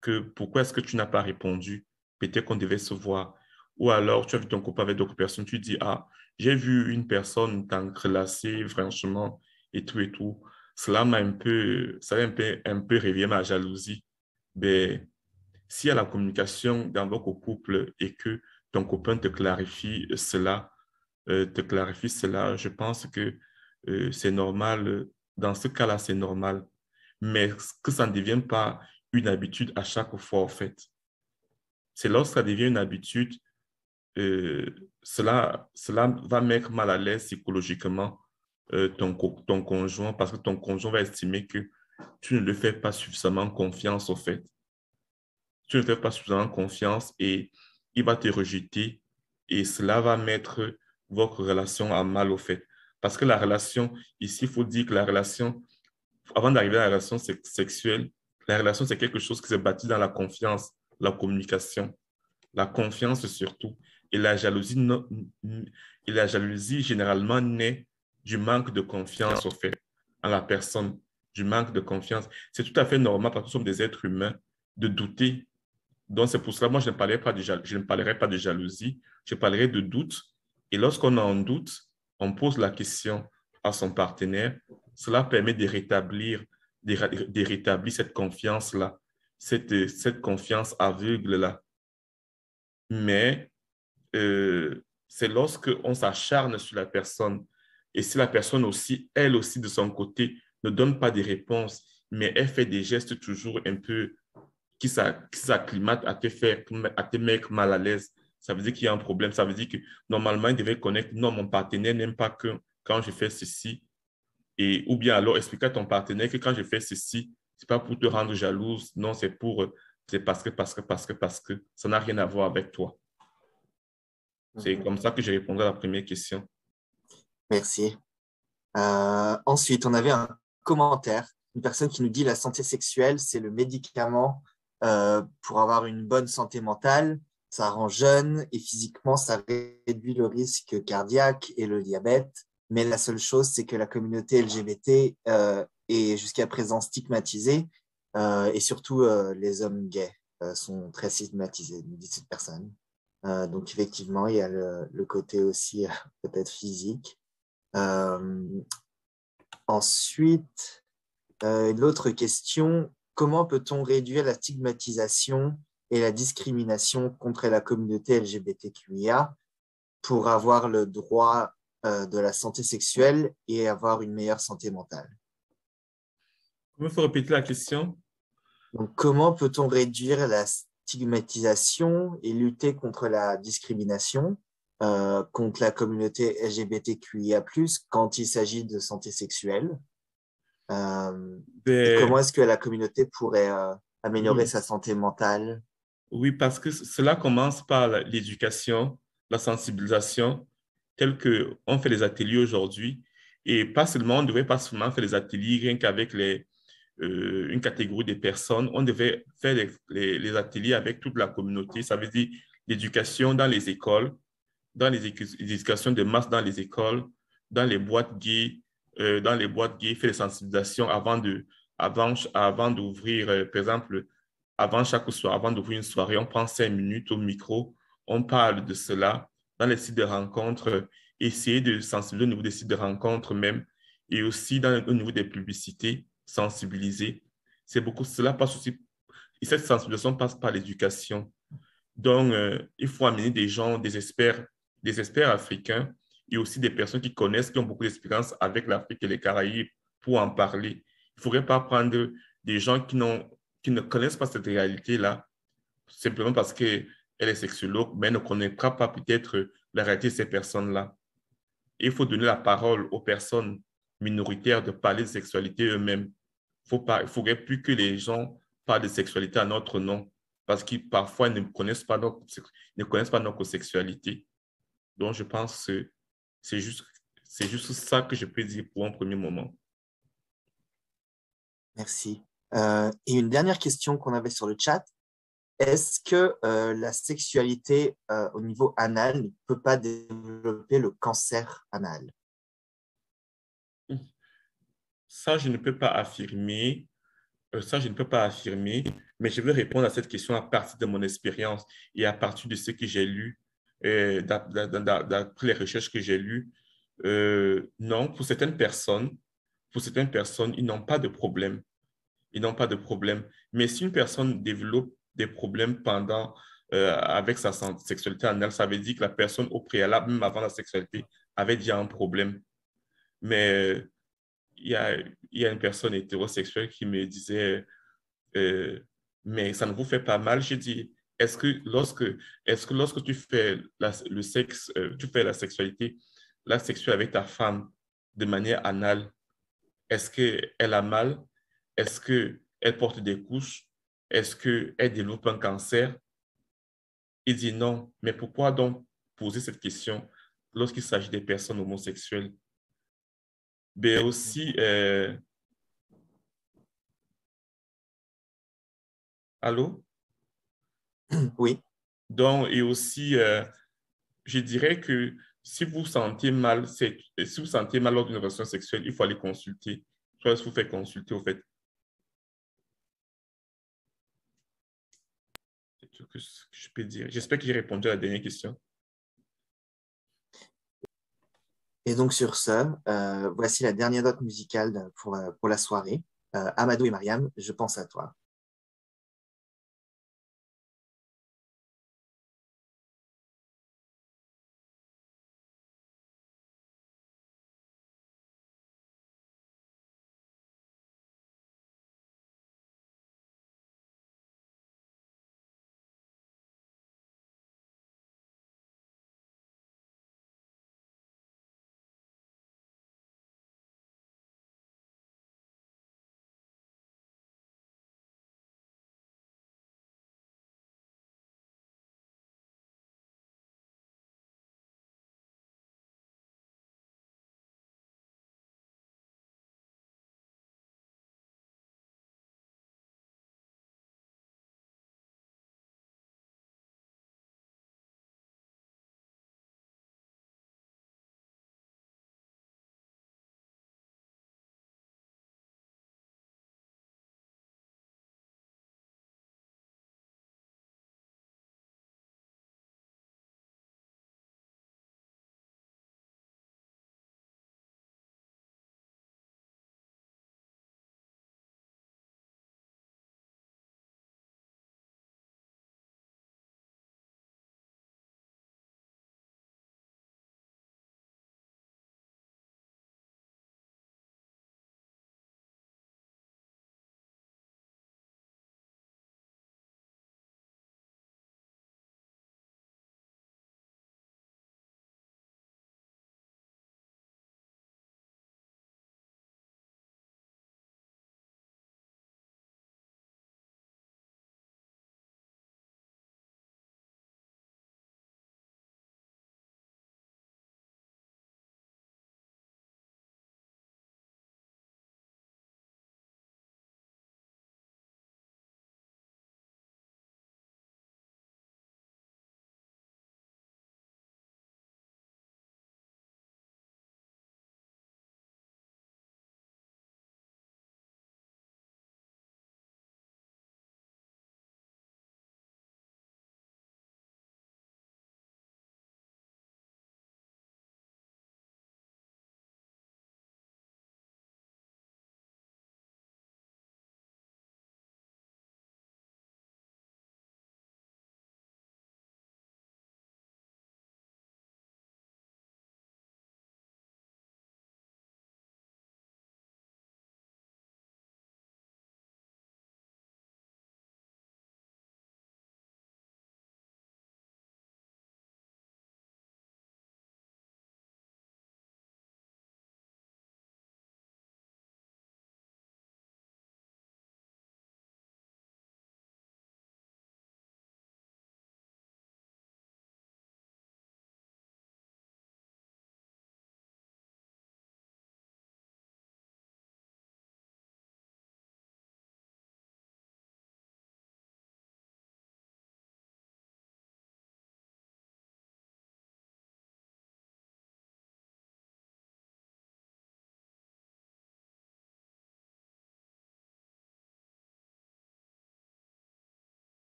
que pourquoi est-ce que tu n'as pas répondu? Peut-être qu'on devait se voir. Ou alors, tu as vu ton copain avec d'autres personnes, tu dis, ah, j'ai vu une personne t'entrelacer, franchement, et tout et tout. Ça a un peu réveillé ma jalousie. Mais s'il y a la communication dans votre couple et que ton copain te clarifie cela, je pense que c'est normal. Dans ce cas-là, c'est normal. Mais que ça ne devienne pas une habitude à chaque fois, en fait. C'est lorsque ça devient une habitude, cela va mettre mal à l'aise psychologiquement ton conjoint parce que ton conjoint va estimer que tu ne le fais pas suffisamment confiance au fait. Tu ne fais pas suffisamment confiance et il va te rejeter et cela va mettre votre relation à mal au fait. Parce que la relation, ici, il faut dire que la relation, avant d'arriver à la relation sexuelle, la relation, c'est quelque chose qui se bâtit dans la confiance, la communication, la confiance surtout. Et la jalousie, et la jalousie généralement naît du manque de confiance au fait, en la personne, du manque de confiance. C'est tout à fait normal parce que nous sommes des êtres humains de douter. Donc, c'est pour cela, moi, je ne parlerai pas de jalousie, je parlerai de doute. Et lorsqu'on a un doute, on pose la question à son partenaire. Cela permet de rétablir cette confiance-là, cette confiance aveugle-là. Mais c'est lorsque on s'acharne sur la personne et si la personne aussi, elle aussi, de son côté, ne donne pas de réponse, mais elle fait des gestes toujours un peu qui s'acclimate à te mettre mal à l'aise. Ça veut dire qu'il y a un problème. Ça veut dire que normalement, il devait connaître, non, mon partenaire n'aime pas que quand je fais ceci. Et, ou bien alors expliquer à ton partenaire que quand je fais ceci, c'est pas pour te rendre jalouse. Non, c'est parce que ça n'a rien à voir avec toi. C'est Mhm. comme ça que j'ai répondu à la première question. Merci. Ensuite, on avait un commentaire, une personne qui nous dit la santé sexuelle, c'est le médicament pour avoir une bonne santé mentale. Ça rend jeune et physiquement, ça réduit le risque cardiaque et le diabète. Mais la seule chose, c'est que la communauté LGBT est jusqu'à présent stigmatisée et surtout les hommes gays sont très stigmatisés, nous dit cette personne. Donc effectivement, il y a le côté aussi peut-être physique. Euh, Ensuite, une autre question, comment peut-on réduire la stigmatisation et la discrimination contre la communauté LGBTQIA pour avoir le droit de la santé sexuelle et avoir une meilleure santé mentale? Il faut répéter la question. Donc, comment peut-on réduire la stigmatisation et lutter contre la discrimination contre la communauté LGBTQIA+, quand il s'agit de santé sexuelle? Euh, et comment Ben, est-ce que la communauté pourrait améliorer oui, sa santé mentale? oui, parce que cela commence par l'éducation, la sensibilisation, tel que on fait les ateliers aujourd'hui. Et pas seulement, on ne devrait pas seulement faire les ateliers rien qu'avec une catégorie de personnes. On devait faire les ateliers avec toute la communauté. Ça veut dire l'éducation dans les écoles, dans les éducations de masse dans les écoles, dans les boîtes gays, faire les sensibilisations avant d'ouvrir, par exemple, avant chaque soir, avant d'ouvrir une soirée, on prend 5 minutes au micro, on parle de cela dans les sites de rencontres, essayer de sensibiliser au niveau des sites de rencontres même, et aussi au niveau des publicités, sensibiliser. C'est beaucoup, cela passe aussi, et cette sensibilisation passe par l'éducation. Donc, il faut amener des gens, des experts africains et aussi des personnes qui connaissent, qui ont beaucoup d'expérience avec l'Afrique et les Caraïbes pour en parler. Il ne faudrait pas prendre des gens qui ne connaissent pas cette réalité-là, simplement parce qu'elle est sexologue, mais ne connaîtra pas peut-être la réalité de ces personnes-là. Il faut donner la parole aux personnes minoritaires de parler de sexualité eux-mêmes. Il ne faudrait plus que les gens parlent de sexualité à notre nom, parce qu'ils parfois ne connaissent pas notre sexualité. Donc, je pense que c'est juste, c'est juste ça que je peux dire pour un premier moment. Merci. Et une dernière question qu'on avait sur le chat, est-ce que la sexualité au niveau anal ne peut pas développer le cancer anal? Ça, je ne peux pas affirmer. Ça, je ne peux pas affirmer, mais je veux répondre à cette question à partir de mon expérience et à partir de ce que j'ai lu, d'après les recherches que j'ai lues. Non, pour certaines personnes, ils n'ont pas de problème. Ils n'ont pas de problème. Mais si une personne développe des problèmes avec sa sexualité anale, ça veut dire que la personne au préalable, même avant la sexualité, avait déjà un problème. Mais il y a, il y a une personne hétérosexuelle qui me disait euh, mais ça ne vous fait pas mal. Je dis, est-ce que lorsque tu fais le sexe, tu fais la sexuelle avec ta femme de manière anale, est-ce qu'elle a mal? Est-ce qu'elle porte des couches? Est-ce qu'elle développe un cancer? Il dit non. Mais pourquoi donc poser cette question lorsqu'il s'agit des personnes homosexuelles? Mais aussi, allô? Oui. Donc, et aussi, je dirais que si vous sentez mal, si vous sentez mal lors d'une relation sexuelle, il faut aller consulter. Je vais vous faire consulter, au fait. C'est tout ce que je peux dire. J'espère que j'ai répondu à la dernière question. Et donc sur ce, voici la dernière note musicale pour la soirée. Amadou et Mariam, je pense à toi.